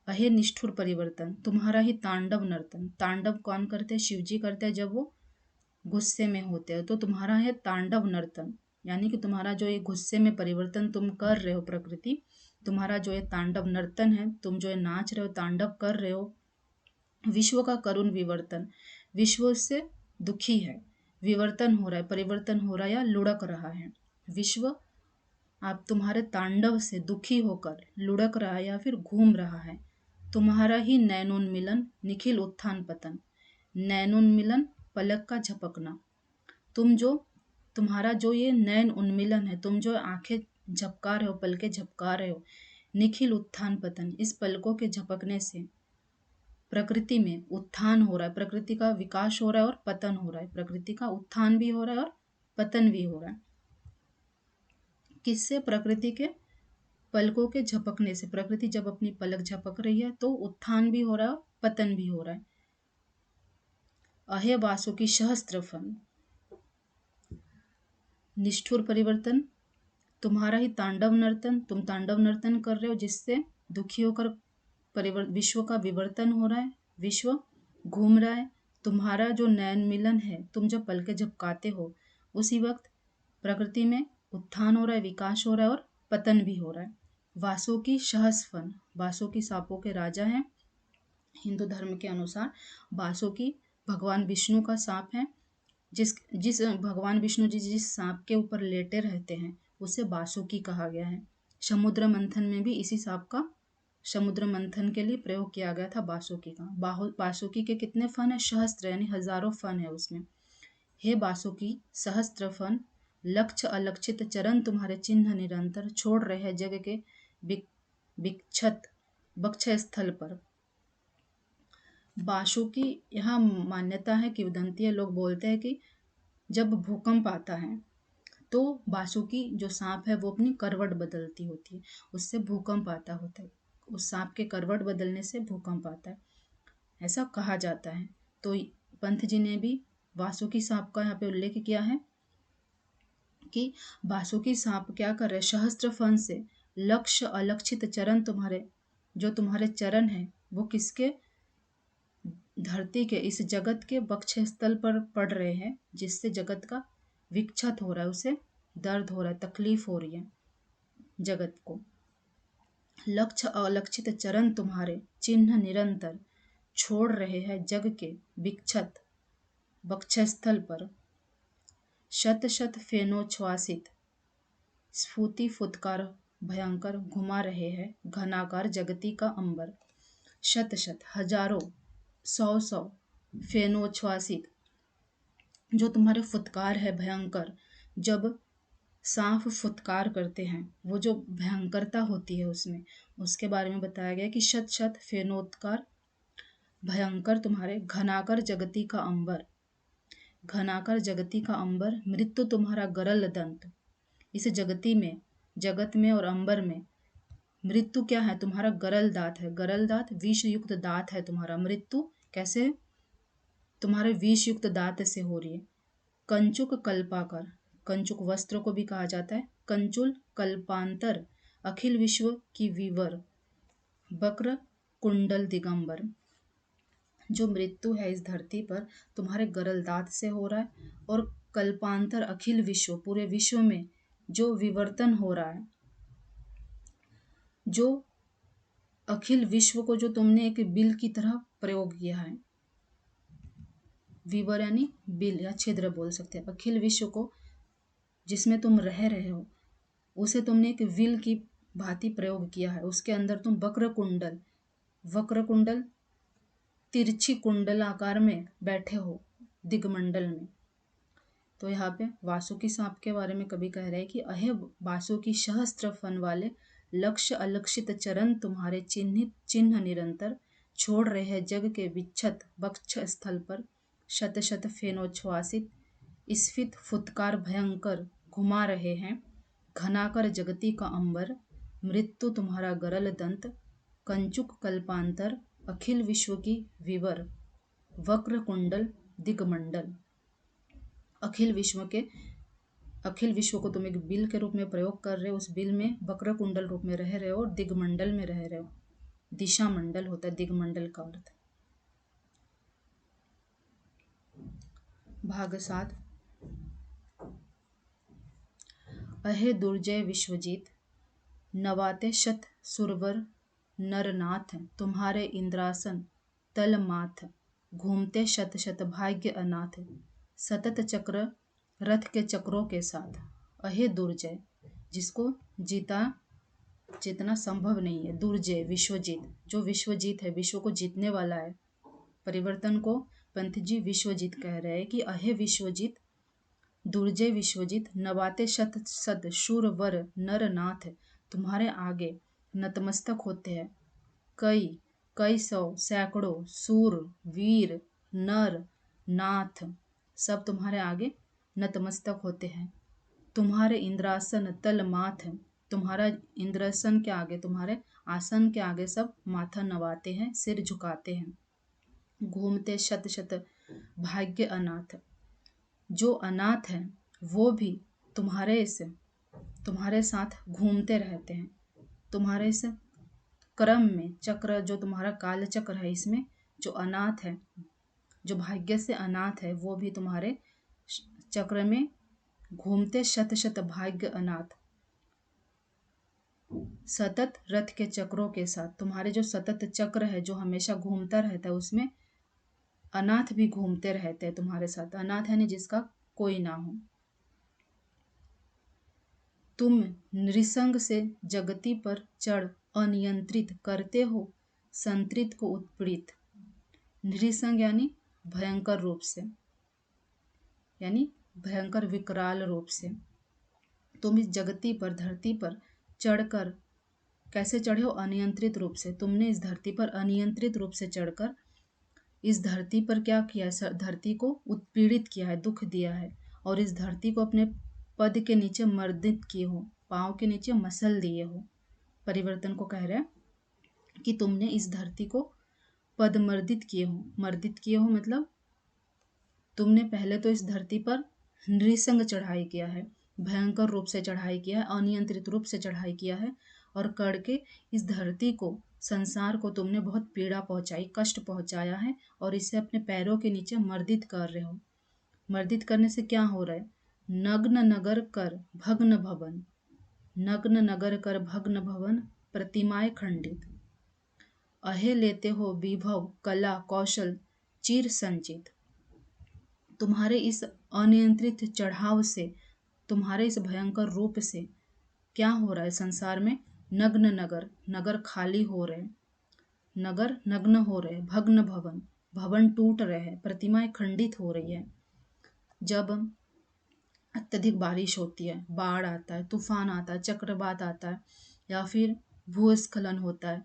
अहे निष्ठुर परिवर्तन तुम्हारा ही तांडव नर्तन। तांडव कौन करते हैं? शिव जी करते हैं जब वो गुस्से में होते हैं। तो तुम्हारा है तांडव नर्तन, यानी कि तुम्हारा जो ये गुस्से में परिवर्तन तुम कर रहे हो, प्रकृति तुम्हारा जो ये तांडव नर्तन है, तुम जो ये नाच रहे हो, तांडव कर रहे हो। विश्व का करुण विवर्तन, विश्व से दुखी है, विवर्तन हो रहा है, परिवर्तन हो रहा है या लुढ़क रहा है। विश्व आप तुम्हारे तांडव से दुखी होकर लुढ़क रहा है या फिर घूम रहा है। तुम्हारा ही नैनोन्मिलन, निखिल उत्थान पतन। नैनोन्मिलन पलक का झपकना, तुम्हारा जो ये नैन उन्मिलन है, तुम जो आंखें झपका रहे हो, पलकें झपका रहे हो। निखिल उत्थान पतन, इस पलकों के झपकने से प्रकृति में उत्थान हो रहा है, प्रकृति का विकास हो रहा है और पतन हो रहा है। प्रकृति का उत्थान भी हो रहा है और पतन भी हो रहा है। किससे? प्रकृति के पलकों के झपकने से। प्रकृति जब अपनी पलक झपक रही है तो उत्थान भी हो रहा है और पतन भी हो रहा है। अहे वासों की सहस्त्र फन, निष्ठुर परिवर्तन तुम्हारा ही तांडव नर्तन, तुम तांडव नर्तन कर रहे हो जिससे दुखी होकर विश्व का विवर्तन हो रहा है, विश्व घूम रहा है। तुम्हारा जो नयन मिलन है, तुम जब पलके झपकाते हो उसी वक्त प्रकृति में उत्थान हो रहा है, विकास हो रहा है और पतन भी हो रहा है। वासों की सहस्फन, वासों की सांपों के राजा हैं। हिंदू धर्म के अनुसार वासुकी भगवान विष्णु का सांप है। जिस जिस भगवान विष्णु जी जिस सांप के ऊपर लेटे रहते हैं उसे वासुकी कहा गया है। समुद्र मंथन में भी इसी सांप का समुद्र मंथन के लिए प्रयोग किया गया था, वासुकी का। वासुकी के कितने फन है? सहस्त्र, यानी हजारों फन है उसमें। हे वासुकी सहस्त्र फन, लक्ष्य अलक्षित चरण तुम्हारे चिन्ह निरंतर, छोड़ रहे हैं जग के विक्षत वक्ष स्थल पर। वासुकी यहाँ मान्यता है, किंवदंती है, लोग बोलते हैं कि जब भूकंप आता है तो वासुकी जो सांप है वो अपनी करवट बदलती होती है, उससे भूकंप आता होता है। उस सांप के करवट बदलने से भूकंप आता है, ऐसा कहा जाता है। तो पंत जी ने भी वासुकी सांप का यहाँ पे उल्लेख किया है कि वासुकी सांप क्या कर रहे? सहस्त्र फन से लक्ष्य अलक्षित चरण, जो तुम्हारे चरण है वो किसके? धरती के, इस जगत के वक्ष स्थल पर पड़ रहे हैं, जिससे जगत का विक्षत हो रहा है, उसे दर्द हो रहा है, तकलीफ हो रही है जगत को। लक्ष्य अलक्षित चरण तुम्हारे चिन्ह निरंतर, छोड़ रहे हैं जग के विक्षत वक्षस्थल पर। शत शत फेनोच्छ्वासित स्फूर्ति फुतकार भयंकर, घुमा रहे हैं घनाकार जगती का अंबर। शत शत हजारों, सौ सौ, फेनोच्छ्वासित जो तुम्हारे फुतकार है भयंकर। जब सांप फुतकार करते हैं वो जो भयंकरता होती है उसमें, उसके बारे में बताया गया कि शत शत फेनोत्कार भयंकर तुम्हारे, घनाकर जगती का अंबर, घनाकर जगती का अंबर, मृत्यु तुम्हारा गरल दंत। इस जगत में और अंबर में मृत्यु क्या है? तुम्हारा गरल दांत है। गरल दांत विष युक्त दांत है तुम्हारा। मृत्यु कैसे? तुम्हारे विष युक्त दांत से हो रही है। कंचुक कल्पाकर, कंचुक वस्त्र को भी कहा जाता है। कंचुल कल्पांतर, अखिल विश्व की वीवर, वक्र कुंडल दिगंबर। जो मृत्यु है इस धरती पर तुम्हारे गरल दांत से हो रहा है, और कल्पांतर अखिल विश्व, पूरे विश्व में जो विवर्तन हो रहा है, जो अखिल विश्व को जो तुमने एक बिल की तरह प्रयोग किया है, विवर यानी बिल या छिद्र बोल सकते हैं, अखिल विश्व को जिसमें तुम रह रहे हो उसे तुमने एक विल की भांति प्रयोग किया है। उसके अंदर तुम वक्र कुंडल तिरछी कुंडल आकार में बैठे हो दिगमंडल में। तो यहाँ पे वासुकी सांप के बारे में कवि कह रहे हैं कि अहे वासुकी सहस्त्र फन वाले, लक्ष्य अलक्षित चरण तुम्हारे चिन्हित चिन्ह निरंतर, छोड़ रहे हैं जग के विच्छत वक्ष स्थल पर, शत शत फेनोच्छ्वासित स्फीत फुत्कार भयंकर घुमा रहे हैं, घनाकर जगती का अंबर, मृत्यु तुम्हारा गरल दंत, कंचुक कल्पांतर अखिल विश्व की विवर, वक्र कुंडल दिगमंडल। अखिल विश्व को तुम एक बिल के रूप में प्रयोग कर रहे हो, उस बिल में वक्र कुंडल रूप में रह रहे हो और दिगमंडल में रह रहे हो। दिशा मंडल होता है दिगमंडल का अर्थ। भाग 7। अहे दुर्जय विश्वजीत, नवाते शत सुरवर नरनाथ, तुम्हारे इंद्रासन तल माथ, घूमते शत शत भाग्य अनाथ, सतत चक्र रथ के चक्रों के साथ। अहे दुर्जय, जिसको जितना संभव नहीं है, दुर्जय विश्वजीत, जो विश्वजीत है, विश्व को जीतने वाला है। परिवर्तन को पंत जी विश्वजीत कह रहे हैं कि अहे विश्वजीत, दुर्जय विश्वजीत, नवाते शत सद शूर वर नर नाथ, तुम्हारे आगे नतमस्तक होते हैं कई सौ सैकड़ों सूर वीर नर नाथ, सब तुम्हारे आगे नतमस्तक होते हैं। तुम्हारे इंद्रासन तल माथ, तुम्हारा इंद्रासन के आगे, तुम्हारे आसन के आगे सब माथा नवाते हैं, सिर झुकाते हैं। घूमते शत शत भाग्य अनाथ, जो अनाथ है वो भी तुम्हारे साथ घूमते रहते हैं। तुम्हारे इस क्रम में चक्र, जो तुम्हारा काल चक्र है, इसमें जो अनाथ है, जो भाग्य से अनाथ है, वो भी तुम्हारे चक्र में घूमते शत शत भाग्य अनाथ, सतत रथ के चक्रों के साथ। तुम्हारे जो सतत चक्र है जो हमेशा घूमता रहता है, उसमें अनाथ भी घूमते रहते हैं तुम्हारे साथ। अनाथ यानी जिसका कोई ना हो। तुम नृसंग से जगती पर चढ़ अनियंत्रित करते हो संतृत को उत्पीड़ित। नृसंग यानी भयंकर रूप से, यानी भयंकर विकराल रूप से। तुम इस जगती पर, धरती पर चढ़कर कैसे चढ़े हो? अनियंत्रित रूप से। तुमने इस धरती पर अनियंत्रित रूप से चढ़कर इस धरती पर क्या किया है? धरती को उत्पीड़ित किया है, दुख दिया है, और इस धरती को अपने पद के नीचे मर्दित किए हो, पांव के नीचे मसल दिए हो। परिवर्तन को कह रहे हैं कि तुमने इस धरती को पद मर्दित किए हो। मर्दित किए हो मतलब तुमने पहले तो इस धरती पर नृसंग चढ़ाई किया है, भयंकर रूप से चढ़ाई किया है, अनियंत्रित रूप से चढ़ाई किया है, और करके इस धरती को, संसार को तुमने बहुत पीड़ा पहुंचाई, कष्ट पहुंचाया है, और इसे अपने पैरों के नीचे मर्दित कर रहे हो। मर्दित करने से क्या हो रहा है? नग्न नगर कर भग्न भवन, नग्न नगर कर भग्न भवन, प्रतिमाएं खंडित। अहे लेते हो विभव कला कौशल चिर संचित। तुम्हारे इस अनियंत्रित चढ़ाव से, तुम्हारे इस भयंकर रूप से क्या हो रहा है? संसार में नग्न नगर खाली हो रहे, नगर नग्न हो रहे, भग्न भवन टूट रहे हैं, प्रतिमाएं खंडित हो रही है। जब अत्यधिक बारिश होती है, बाढ़ आता है, तूफान आता है, चक्रवात आता है, या फिर भूस्खलन होता है,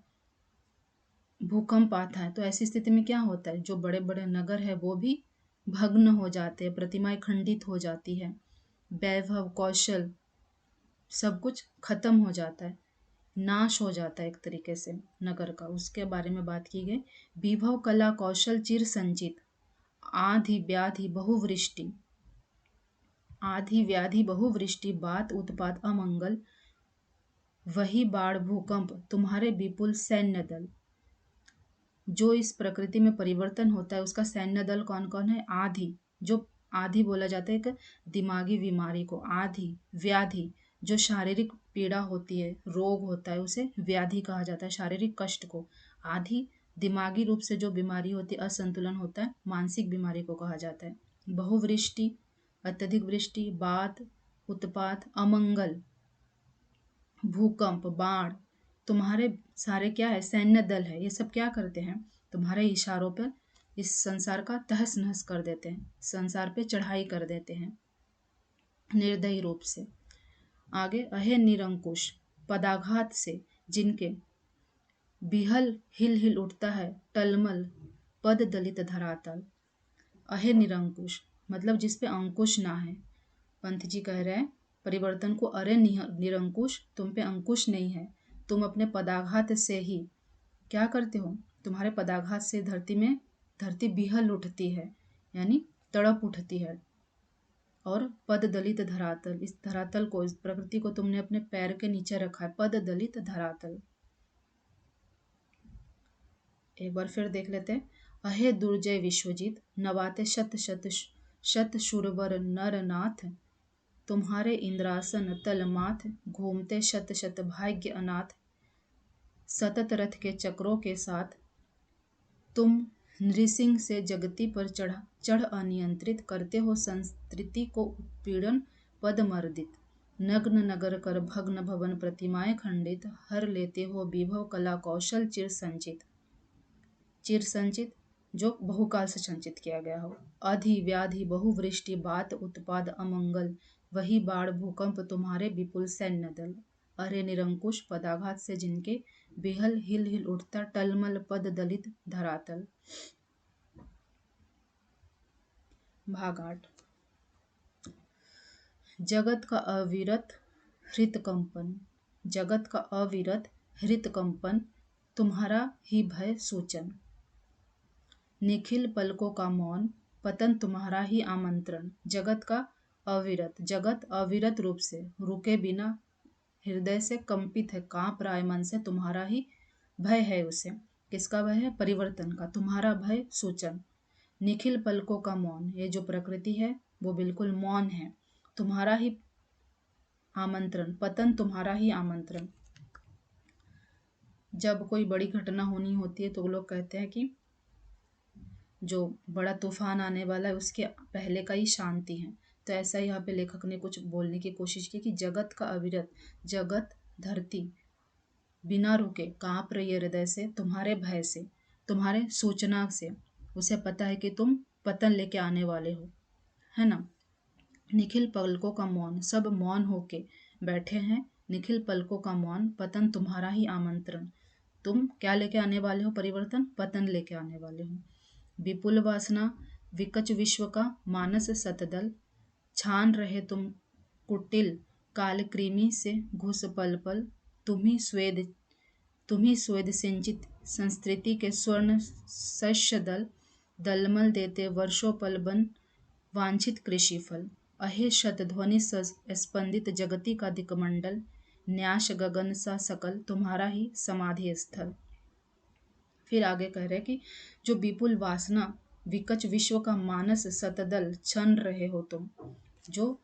भूकंप आता है, तो ऐसी स्थिति में क्या होता है? जो बड़े बड़े नगर है वो भी भग्न हो जाते हैं, प्रतिमाएं खंडित हो जाती है, वैभव कौशल सब कुछ खत्म हो जाता है, नाश हो जाता है एक तरीके से नगर का। उसके बारे में बात की गई। विभव कला कौशल चिर संचित, आधि व्याधि बहुवृष्टि, आधि व्याधि बहुवृष्टि, बात उत्पात अमंगल, वही बाढ़ भूकंप तुम्हारे विपुल सैन्य दल। जो इस प्रकृति में परिवर्तन होता है उसका सैन्य दल कौन कौन है? आधि, जो आधि बोला जाता है एक दिमागी बीमारी को, आधि। व्याधि, जो शारीरिक पीड़ा होती है, रोग होता है, उसे व्याधि कहा जाता है, शारीरिक कष्ट को। आधि दिमागी रूप से जो बीमारी होती है, असंतुलन होता है, मानसिक बीमारी को कहा जाता है। बहुवृष्टि, अत्यधिक वृष्टि, बात, उत्पात, अमंगल, भूकंप, बाढ़, तुम्हारे सारे क्या है? सैन्य दल है। ये सब क्या करते हैं? तुम्हारे इशारों पर इस संसार का तहस नहस कर देते हैं, संसार पे चढ़ाई कर देते हैं निर्दयी रूप से। आगे, अहे निरंकुश, पदाघात से जिनके बिहल हिल हिल उठता है टलमल पद दलित धरातल। अहे निरंकुश मतलब जिस पे अंकुश ना है। पंत जी कह रहे हैं परिवर्तन को, अरे निरंकुश, तुम पे अंकुश नहीं है, तुम अपने पदाघात से ही क्या करते हो? तुम्हारे पदाघात से धरती बिहल उठती है, यानी तड़प उठती है। और पद दलित धरातल, इस धरातल को, इस प्रकृति को तुमने अपने पैर के नीचे रखा है, पद दलित धरातल। एक बार फिर देख लेते हैं। अहे दुर्जय विश्वजीत, नवाते शत शत शत शूरवर नरनाथ, तुम्हारे इंद्रासन तलमाथ, घूमते शत शत भाग्य अनाथ, सतत रथ के चक्रों के साथ, तुम नृसिंह से जगती पर चढ़ अनियंत्रित करते हो संस्कृति को उत्पीड़न पदमर्दित, नग्न नगर कर भग्न भवन प्रतिमाएं खंडित, हर लेते हो विभव कला कौशल चिर संचित जो बहुकाल से संचित किया गया हो। अधि व्याधि बहुवृष्टि बात उत्पाद अमंगल, वही बाढ़ भूकंप तुम्हारे विपुल सैन्य दल। अरे निरंकुश, पदाघात से जिनके बेहल हिल हिल उठता टलमल पद दलित धरातल। भाग 8। जगत का अविरत हृतकंपन, जगत का अविरत हृतकंपन तुम्हारा ही भय सूचन, निखिल पलकों का मौन पतन तुम्हारा ही आमंत्रण। जगत का अविरत, जगत अविरत रूप से रुके बिना हृदय से कंपित है, कांप रहा है मन से, तुम्हारा ही भय है उसे। किसका भय है? परिवर्तन का, तुम्हारा भय सूचन। निखिल पलकों का मौन, ये जो प्रकृति है वो बिल्कुल मौन है, तुम्हारा ही आमंत्रण, पतन तुम्हारा ही आमंत्रण। जब कोई बड़ी घटना होनी होती है तो लोग कहते हैं कि जो बड़ा तूफान आने वाला है उसके पहले का ही शांति है। तो ऐसा यहाँ पे लेखक ने कुछ बोलने की कोशिश की कि जगत का अविरत, जगत धरती बिना रुके कांप रही है हृदय से, तुम्हारे भय से, तुम्हारे सूचना से। उसे पता है कि तुम पतन लेके आने वाले हो, है ना। निखिल पलकों का मौन, सब मौन होके बैठे हैं। निखिल पलकों का मौन, पतन तुम्हारा ही आमंत्रण। तुम क्या लेके आने वाले हो? परिवर्तन, पतन लेके आने वाले हो। विपुल वासना विकच विश्व का मानस सतदल, छान रहे तुम कुटिल काल कृमि से घुस पल पल, तुम्ही स्वेद सिंचित संस्कृति के स्वर्ण शस्य दल, दलमल देते वर्षों पल बन वांछित कृषि फल। अहे शतध्वनि स्पंदित जगति का दिकमंडल, न्यास गगन सा सकल तुम्हारा ही समाधि स्थल। फिर आगे कह रहे कि जो विपुल वासना विकच विश्व का मानस शतदल छन रहे हो तुम, जो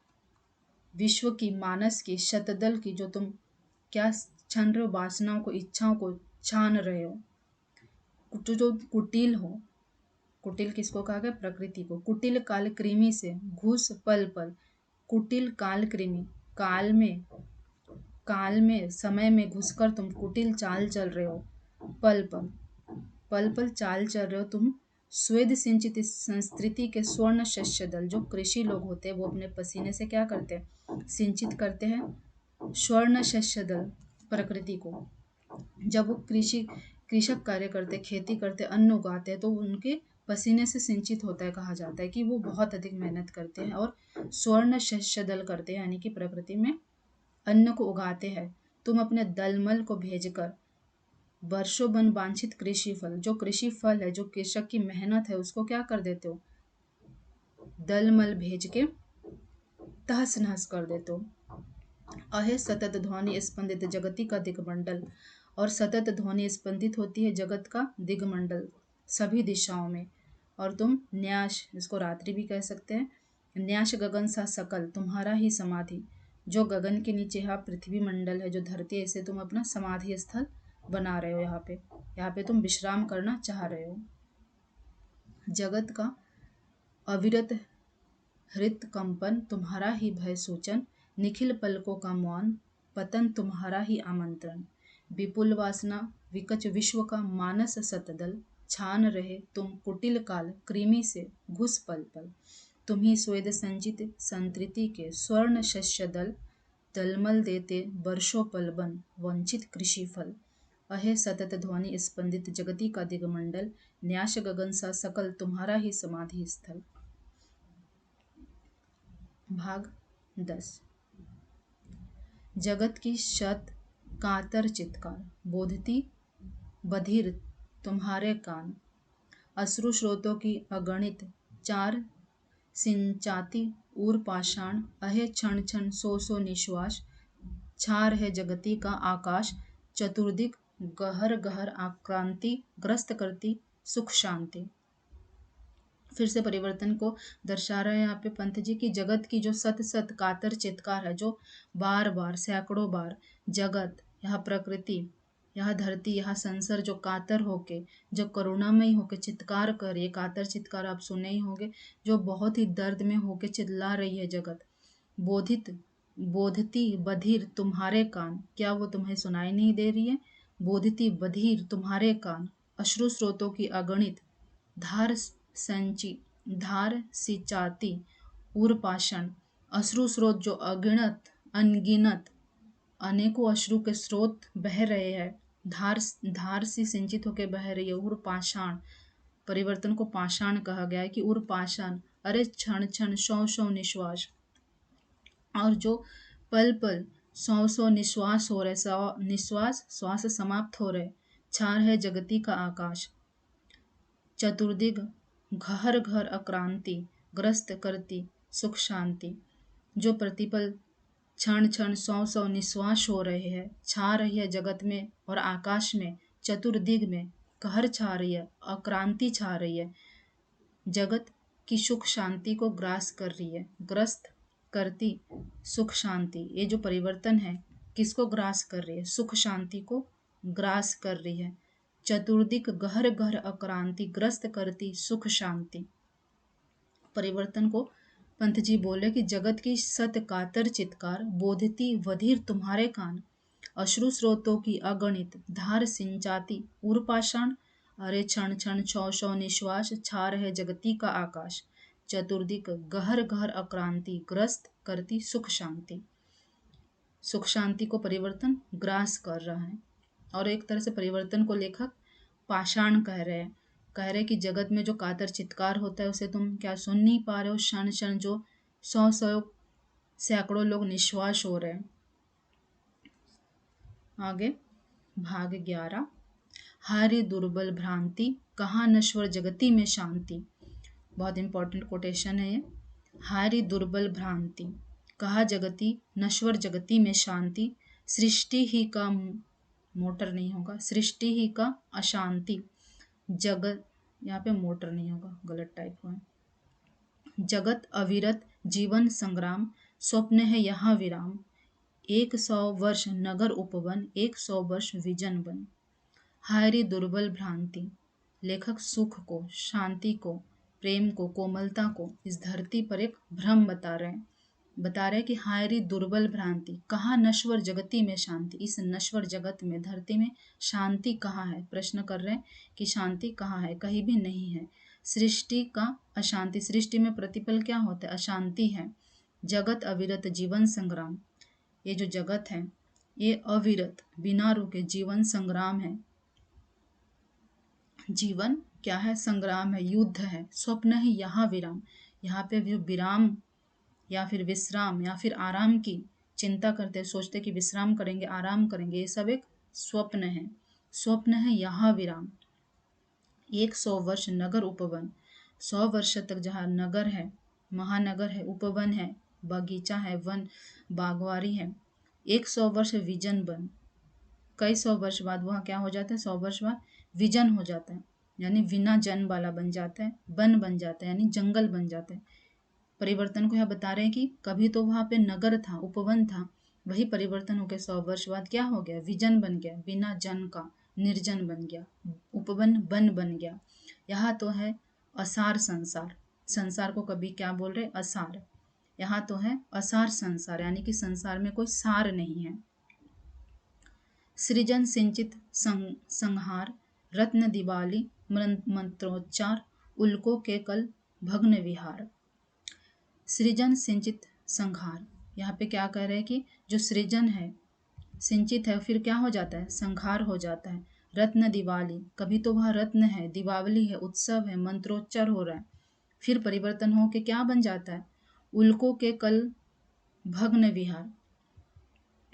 विश्व की मानस की शतदल की जो तुम क्या छन रहे हो? वासनाओं को, इच्छाओं को छान रहे हो। जो कुटिल हो, कुटिल किसको कहा गया? प्रकृति को। कुटिल काल कृमि से घुस पल पल, कुटिल काल कृमि, काल में समय में घुसकर तुम कुटिल चाल चल रहे हो, पल पल पल पल चाल चल रहे हो तुम। स्वेद सिंचित संस्कृति के स्वर्ण शस्य दल, जो कृषि लोग होते हैं वो अपने पसीने से क्या करते हैं? सिंचित करते हैं स्वर्ण शस्य दल, प्रकृति को। जब वो कृषक कार्य करते, खेती करते, अन्न उगाते हैं तो उनके पसीने से सिंचित होता है। कहा जाता है कि वो बहुत अधिक मेहनत करते हैं और स्वर्ण शस्य दल करते हैं, यानी कि प्रकृति में अन्न को उगाते हैं। तुम अपने दलमल को भेजकर वर्षों बन वांछित कृषि फल, जो कृषि फल है, जो कृषक की मेहनत है, उसको क्या कर देते हो? दलमल भेज के तहस नहस कर देते हो। अहे सतत ध्वनि स्पंदित जगति का दिगमंडल। और सतत ध्वनि स्पंदित होती है जगत का दिगमंडल सभी दिशाओं में। और तुम न्यास, इसको रात्रि भी कह सकते हैं, न्यास गगन सा सकल तुम्हारा ही समाधि। जो गगन के नीचे है पृथ्वी मंडल है, जो धरती है, इसे तुम अपना समाधि स्थल बना रहे हो। यहाँ पे तुम विश्राम करना चाह रहे हो। जगत का अविरत हृत कंपन तुम्हारा ही भय सूचन। निखिल पलकों का मौन पतन तुम्हारा ही आमंत्रण। विपुल वासना विकच विश्व का मानस सतदल। छान रहे तुम कुटिल काल कृमि से घुस पल पल। तुम्ही स्वेद संचित संतृति के स्वर्ण शस्य दल। तलमल देते वर्षों पलबन वंचित कृषि फल। अहे सतत ध्वनि स्पंदित जगति का दिगमंडल। न्यास गगन सा सकल तुम्हारा ही समाधि स्थल। भाग 10। जगत की शत कातर चित्कार बोधती बधिर तुम्हारे कान। अश्रु स्रोतों की अगणित चार सिंचाती ऊर पाषाण। अहे क्षण क्षण सो सो निश्वास छार है जगती का आकाश। चतुर्दिक गहर गहर आक्रांति ग्रस्त करती सुख शांति। फिर से परिवर्तन को दर्शा रहे हैं यहाँ पे पंत जी की जगत की जो सत सत कातर चित्कार है, जो बार बार सैकड़ों बार जगत, यह प्रकृति, यह धरती, यह संसार जो कातर होके, जो करुणामयी होके चित्कार कर रही है। कातर चित्कार आप सुने ही होंगे, जो बहुत ही दर्द में होके चिल्ला रही है जगत। बोधित बोधती बधिर तुम्हारे कान, क्या वो तुम्हें सुनाई नहीं दे रही है? बोधती बधिर तुम्हारे कान। अश्रु स्रोतों की अगणित धार संची धार सिंचाती उर्पाषण। अश्रु स्रोत जो अगिनत अनगिनत अनेकों अश्रु के स्रोत बह रहे हैं, धार धार सी सिंचित होकर बह रही है। उर्पाषाण, परिवर्तन को पाषाण कहा गया है कि उर्पाषाण, अरे क्षण क्षण सौ सौ निश्वास, और जो पल पल सौ सौ निश्वास हो रहे, सौ निश्वास श्वास समाप्त हो रहे। छार है जगती का आकाश। चतुर्दिग घर घर अक्रांति ग्रस्त करती सुख शांति। जो प्रतिपल क्षण क्षण सौ सौ निश्वास हो रहे हैं, छा रही है जगत में और आकाश में, चतुर्दिग में कहर छा रही है, अक्रांति छा रही है, जगत की सुख शांति को ग्रास कर रही है। ग्रस्त करती सुख शांति, ये जो परिवर्तन है किसको ग्रास कर रही है? सुख शांति को ग्रास कर रही है। चतुर्दिक गहर गहर अक्रांति ग्रस्त करती सुख शांति। परिवर्तन को पंत जी बोले कि जगत की सत कातर चित्कार बोधती वधिर तुम्हारे कान। अश्रु स्रोतों की अगणित धार सिंचाती उर्पाषाण। अरे क्षण क्षण छौ सौ निश्वास छा रहे जगती का आकाश। चतुर्दिक गहर गहर अक्रांति ग्रस्त करती सुख शांति। सुख शांति को परिवर्तन ग्रास कर रहा है। और एक तरह से परिवर्तन को लेखक पाषाण कह रहे हैं। कह रहे कि जगत में जो कातर चित्कार होता है उसे तुम क्या सुन नहीं पा रहे हो? क्षण क्षण जो सौ सौ सैकड़ों लोग निश्वास हो रहे हैं। आगे भाग 11। हारी दुर्बल भ्रांति कहाँ नश्वर जगती में शांति। बहुत इंपॉर्टेंट कोटेशन है ये। हारी दुर्बल भ्रांति कहा जगती नश्वर जगती में शांति। सृष्टि ही का मोटर नहीं होगा, सृष्टि ही का अशांति। जगत, यहाँ पे मोटर नहीं होगा, गलत टाइप हुआ है। जगत अविरत जीवन संग्राम स्वप्न है यहाँ विराम। 100 वर्ष नगर उपवन 100 वर्ष विजन बन। हायरी दुर्बल भ्रांति, लेखक सुख को, शांति को, प्रेम को, कोमलता को इस धरती पर एक भ्रम बता रहे हैं कि हायरी दुर्बल भ्रांति कहाँ नश्वर जगती में शांति। इस नश्वर जगत में, धरती में शांति कहाँ है? प्रश्न कर रहे हैं कि शांति कहाँ है? कहीं भी नहीं है। सृष्टि का अशांति, सृष्टि में प्रतिपल क्या होता है? अशांति है। जगत अविरत जीवन संग्राम, ये जो जगत है ये अविरत बिना रुके जीवन संग्राम है। जीवन क्या है? संग्राम है, युद्ध है। स्वप्न है यहाँ विराम, यहाँ पे जो विराम या फिर विश्राम या फिर आराम की चिंता करते, सोचते कि विश्राम करेंगे, आराम करेंगे, ये सब एक स्वप्न है। स्वप्न है यहाँ विराम। 100 वर्ष नगर उपवन, 100 वर्ष तक जहाँ नगर है, महानगर है, उपवन है, बगीचा है, वन बागवारी है, 100 वर्ष विजन बन, कई 100 वर्ष बाद वह क्या हो जाता है, 100 वर्ष बाद विजन हो जाता है, यानी विना जन वाला बन जाता है, वन बन जाता है, यानी जंगल बन जाता है। परिवर्तन को यहाँ बता रहे हैं कि कभी तो वहां पे नगर था, उपवन था, वही परिवर्तन होकर 100 वर्ष बाद क्या हो गया, विजन बन गया, बिना जन का निर्जन बन गया, उपवन वन बन गया। यहाँ तो है असार संसार, संसार को कभी क्या बोल रहे, असार। यहाँ तो है असार संसार, यानी कि संसार में कोई सार नहीं है। सृजन सिंचित संहार, रत्न दिवाली मंत्रोच्चार, उल्को के कल भग्न विहार। सृजन सिंचित संहार, यहाँ पे क्या कह रहे हैं कि जो सृजन है, सिंचित है, फिर क्या हो जाता है, संहार हो जाता है। रत्न दिवाली, कभी तो वह रत्न है, दीपावली है, उत्सव है, मंत्रोच्चार हो रहा है, फिर परिवर्तन हो के क्या बन जाता है, उल्को के कल भग्न विहार।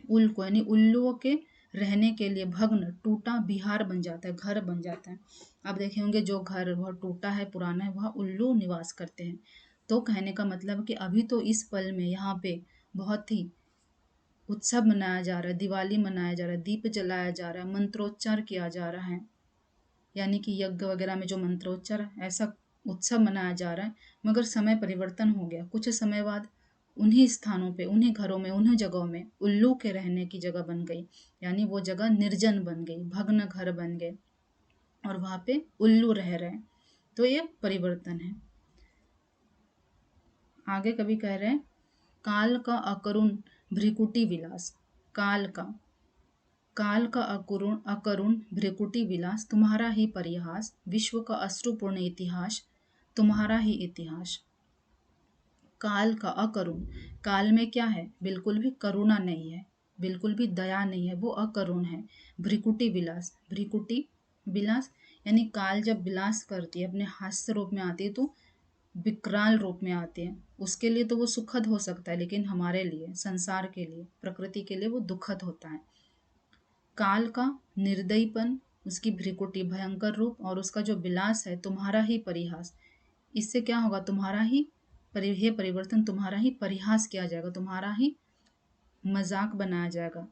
उल्को यानी उल्लुओं के रहने के लिए भग्न टूटा विहार बन जाता है, घर बन जाता है। आप देखे होंगे जो घर वह टूटा है, पुराना है, वह उल्लू निवास करते हैं। तो कहने का मतलब कि अभी तो इस पल में यहाँ पे बहुत ही उत्सव मनाया जा रहा है, दिवाली मनाया जा रहा है, दीप जलाया जा रहा है, मंत्रोच्चार किया जा रहा है, यानी कि यज्ञ वगैरह में जो मंत्रोच्चार, ऐसा उत्सव मनाया जा रहा है। मगर समय परिवर्तन हो गया, कुछ समय बाद उन्हीं स्थानों पे, उन्हीं घरों में, उन्हीं जगहों में उल्लू के रहने की जगह बन गई, यानी वो जगह निर्जन बन गई, भग्न घर बन गए और वहां पे उल्लू रह रहे हैं। तो ये परिवर्तन है। आगे कभी कह रहे हैं, काल का अकरुण भ्रिकुटी विलास, काल का अकरुण भ्रिकुटी विलास, तुम्हारा ही परिहास, विश्व का अश्रुपूर्ण इतिहास, तुम्हारा ही इतिहास। काल का अकरुण, काल में क्या है, बिल्कुल भी करुणा नहीं है, बिल्कुल भी दया नहीं है, वो अकरुण है। भ्रिकुटी विलास, भ्रिकुटी विलास यानी काल जब विलास करती है, अपने हास्य रूप में आती है तो विकराल रूप में आती है, उसके लिए तो वो सुखद हो सकता है, लेकिन हमारे लिए, संसार के लिए, प्रकृति के लिए वो दुखद होता है। काल का निर्दयीपन, उसकी भ्रिकुटी भयंकर रूप, और उसका जो विलास है, तुम्हारा ही परिहास, इससे क्या होगा, तुम्हारा ही हे परिवर्तन, तुम्हारा ही परिहास किया जाएगा, तुम्हारा ही मजाक बनाया जाएगा,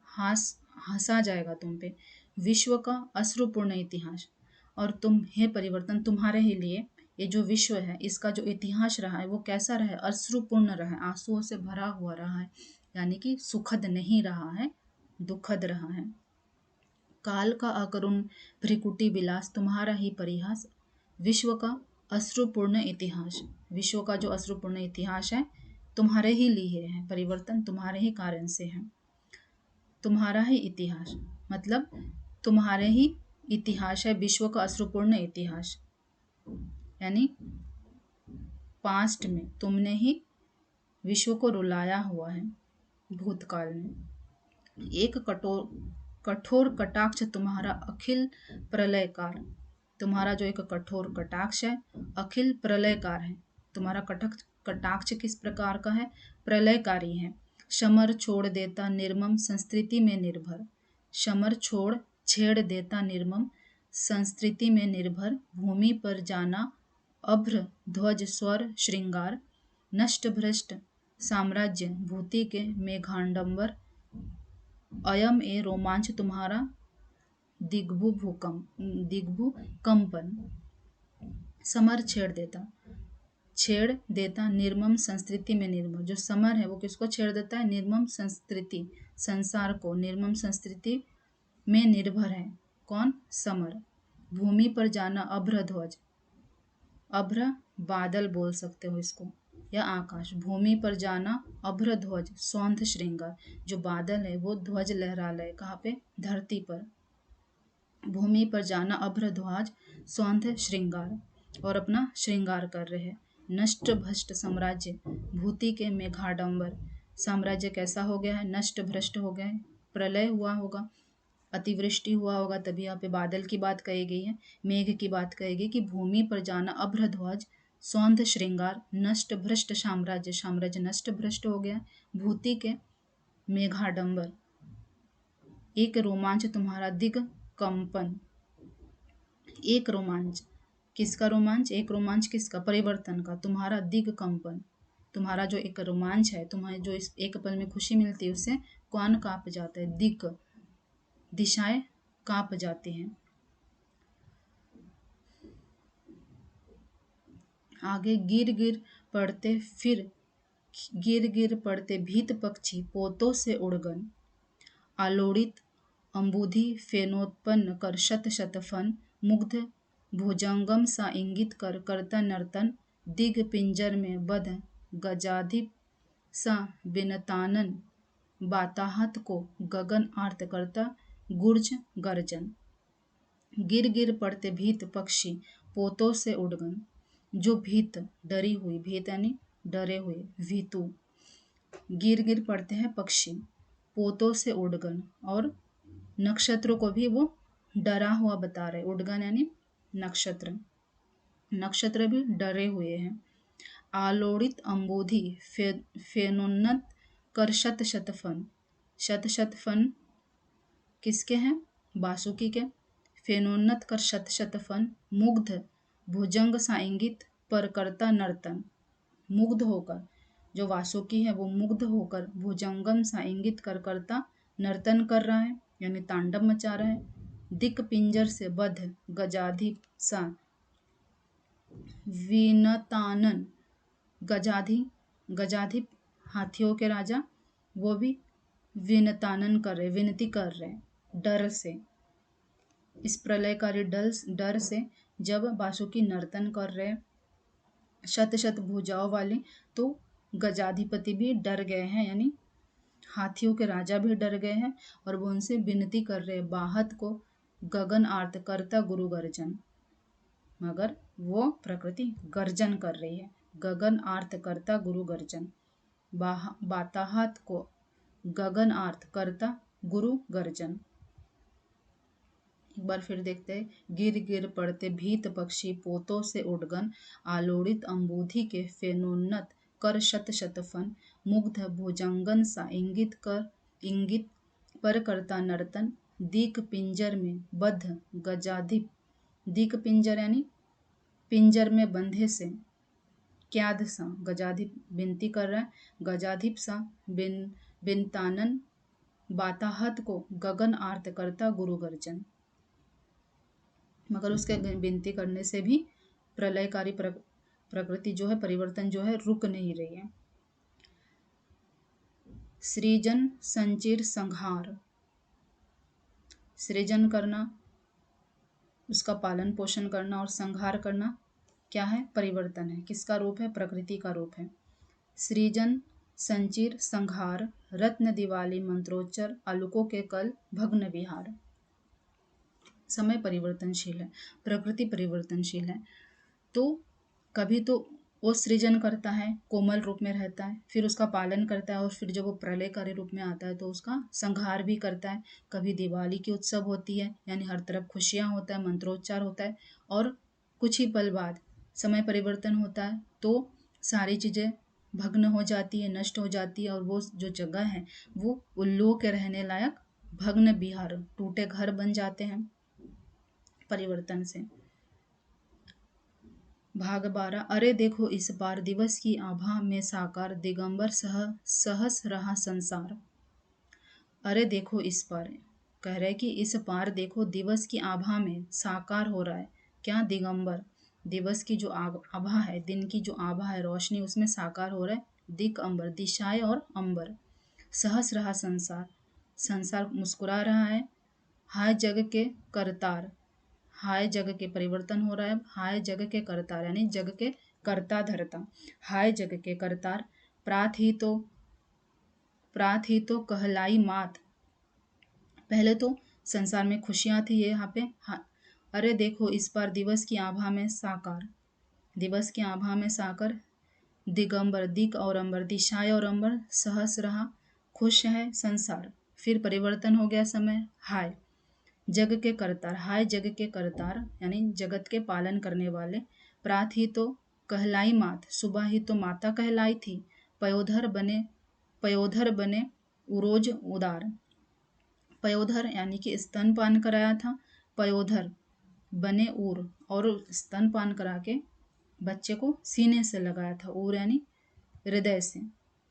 हंसा जाएगा तुम पे। विश्व का अश्रुपूर्ण इतिहास, और तुम हे परिवर्तन, तुम्हारे ही लिए ये जो विश्व है, इसका जो इतिहास रहा है वो कैसा रहा है, अश्रुपूर्ण रहा है, आंसुओं से भरा हुआ रहा है, यानी कि सुखद नहीं रहा है, दुखद रहा है। काल का अकरुण भ्रिकुटी विलास, तुम्हारा ही परिहास, विश्व का अश्रुपूर्ण इतिहास, विश्व का जो अश्रुपूर्ण इतिहास है तुम्हारे ही लिए है, परिवर्तन तुम्हारे ही कारण से है। तुम्हारा ही इतिहास मतलब तुम्हारे ही इतिहास है, विश्व का अश्रुपूर्ण इतिहास, यानी पास्ट में तुमने ही विश्व को रुलाया हुआ है, भूतकाल में। एक कठोर कटाक्ष तुम्हारा अखिल प्रलयकार, तुम्हारा जो एक कठोर कटाक्ष है अखिल प्रलयकार है। तुम्हारा कटाक्ष किस प्रकार का है, प्रलयकारी है। शमर छोड़ देता निर्मम संस्कृति में निर्भर, शमर छेड़ देता निर्मम संस्कृति में निर्भर, भूमि पर जाना अभ्र ध्वज स्वर श्रृंगार, नष्ट भ्रष्ट साम्राज्य भूति के मेघाडंबर, अयम ए रोमांच तुम्हारा दिग्भु कंपन। समर छेड़ देता निर्मम संस्कृति में निर्मम, जो समर है वो किसको छेड़ देता है, निर्मम संस्कृति, संसार को, निर्मम संस्कृति में निर्भर है कौन, समर। भूमि पर जाना अभ्र ध्वज, अभ्र बादल बोल सकते हो इसको, या आकाश। भूमि पर जाना अभ्र ध्वज सौंध श्रृंगार, जो बादल है वो ध्वज लहरा रहे, कहाँ पे, धरती पर। भूमि पर जाना अभ्र ध्वज सौंध श्रृंगार, और अपना श्रृंगार कर रहे हैं। नष्ट भ्रष्ट साम्राज्य भूति के मेघाडंबर, साम्राज्य कैसा हो गया है, नष्ट भ्रष्ट हो गया है, प्रलय हुआ होगा, अतिवृष्टि हुआ होगा, तभी यहाँ पे बादल की बात कही गई है, मेघ की बात कही गई कि भूमि पर जाना अभ्र ध्वज सौंध श्रृंगार, नष्ट भ्रष्ट साम्राज्य, साम्राज्य नष्ट भ्रष्ट हो गया, भूति के मेघाडंबर, एक रोमांच तुम्हारा दिग कंपन। एक रोमांच, किसका रोमांच, एक रोमांच किसका, परिवर्तन का, तुम्हारा दिग कंपन, तुम्हारा जो एक रोमांच है, तुम्हें जो इस एक पल में खुशी मिलती है उससे कौन काँप जाता है, दिक, दिशाएं काँप जाती हैं। आगे गिर गिर पड़ते, फिर गिर गिर पड़ते भीत पक्षी पोतों से उड़गन, आलोड़ित अंबुधि फेनोत्पन्न कर शत शत फन, मुग्ध भुजंगम सा इंगित कर करता नर्तन, दिग पिंजर में बध गजाधिप सा बिनतानन, बाताहत को गगन आर्त करता गुर्ज गर्जन। गिर गिर पड़ते भीत पक्षी पोतों से उड़गन, जो भीत डरी हुई, भीत यानी डरे हुए, भीतु, गिर गिर पड़ते हैं पक्षी पोतों से उड़गन, और नक्षत्रों को भी वो डरा हुआ बता रहे। उड़गन यानी नक्षत्र, नक्षत्र भी डरे हुए हैं। आलोड़ित अंबुधि फेनोन्नत कर शत शत फन, शत शत फन किसके हैं, बासुकी के। फेनोन्नत कर शत शत फन, मुग्ध भुजंग सा इंगित पर करता नर्तन, मुग्ध होकर, जो वासुकी है वो मुग्ध होकर भुजंगम सा इंगित कर करता नर्तन कर रहा है, यानी तांडव मचा रहा है। दिक पिंजर से बद्ध गजाधिप सा विनतानन, गजाधिप हाथियों के राजा, वो भी विनतानन कर रहे, विनती कर रहे डर से। इस प्रलयकारी डर से जब बासुकी नर्तन कर रहे शत शत भुजाओं वाले, तो गजाधिपति भी डर गए हैं, यानी हाथियों के राजा भी डर गए हैं, और वो उनसे विनती कर रहे बाहत को गगन आर्त करता गुरु गर्जन, मगर वो प्रकृति गर्जन कर रही है। गगन आर्त करता गुरु गर्जन, बाताहत को गगन आर्त करता गुरु गर्जन। एक बार फिर देखते हैं। गिर गिर पड़ते भीत पक्षी पोतों से उड़गन, आलोड़ित अंबुधि के फेनोन्नत कर शत शत फन, मुग्ध भुजंगन सा इंगित पर करता नर्तन, दीक पिंजर में बद्ध गजाधिप, दीक पिंजर यानी पिंजर में बंधे से, क्याद सा, गजाधिप विनती कर रहा है, गजाधिप सा बिनतानन, बाताहत को गगन आर्त करता गुरु गर्जन, मगर उसके विनती करने से भी प्रलयकारी प्रकृति जो है, परिवर्तन जो है, रुक नहीं रही है। सृजन संचिर संहार, सृजन करना, उसका पालन पोषण करना, और संहार करना क्या है, परिवर्तन है। किसका रूप है, प्रकृति का रूप है। सृजन संचिर संहार, रत्न दिवाली मंत्रोच्चर, आलुकों के कल भग्न विहार। समय परिवर्तनशील है, प्रकृति परिवर्तनशील है, तो कभी तो वो सृजन करता है, कोमल रूप में रहता है, फिर उसका पालन करता है, और फिर जब वो प्रलयकारी रूप में आता है तो उसका संहार भी करता है। कभी दिवाली की उत्सव होती है, यानी हर तरफ खुशियाँ होता है, मंत्रोच्चार होता है, और कुछ ही पल बाद समय परिवर्तन होता है, तो सारी चीज़ें भग्न हो जाती है, नष्ट हो जाती है, और वो जो जगह है वो उल्लुओं के रहने लायक भग्न विहार, टूटे घर बन जाते हैं परिवर्तन से। भाग 12। अरे देखो इस बार दिवस की आभा में साकार, दिगंबर सहस रहा संसार। अरे देखो इस बार, कह रहे कि इस बार देखो दिवस की आभा में साकार हो रहा है क्या, दिगंबर, दिवस की जो आभा है, दिन की जो आभा है, रोशनी, उसमें साकार हो रहा है दिक अंबर, दिशाएं और अंबर। सहस रहा संसार, संसार मुस्कुरा रहा है। हाय जग के करतार, हाय जग के परिवर्तन हो रहा है, हाय जग के करतार यानी जग के कर्ता धर्ता, हाय जग के करतार, प्रात ही तो कहलाई मात। पहले तो संसार में खुशियां थी, ये यहाँ पे अरे देखो इस बार दिवस की आभा में साकार, दिवस की आभा में साकर, दिगंबर, दिक और अंबर, दिशाएं और अंबर, सहस रहा, खुश है संसार। फिर परिवर्तन हो गया समय, हाय जग के करतार, हाय जग के करतार यानी जगत के पालन करने वाले। प्रात ही तो कहलाई मात, सुबह ही तो माता कहलाई थी। पयोधर बने उरोज उदार, पयोधर यानी कि स्तनपान कराया था, पयोधर बने ऊर, और स्तनपान करा के बच्चे को सीने से लगाया था, ऊर यानी हृदय से,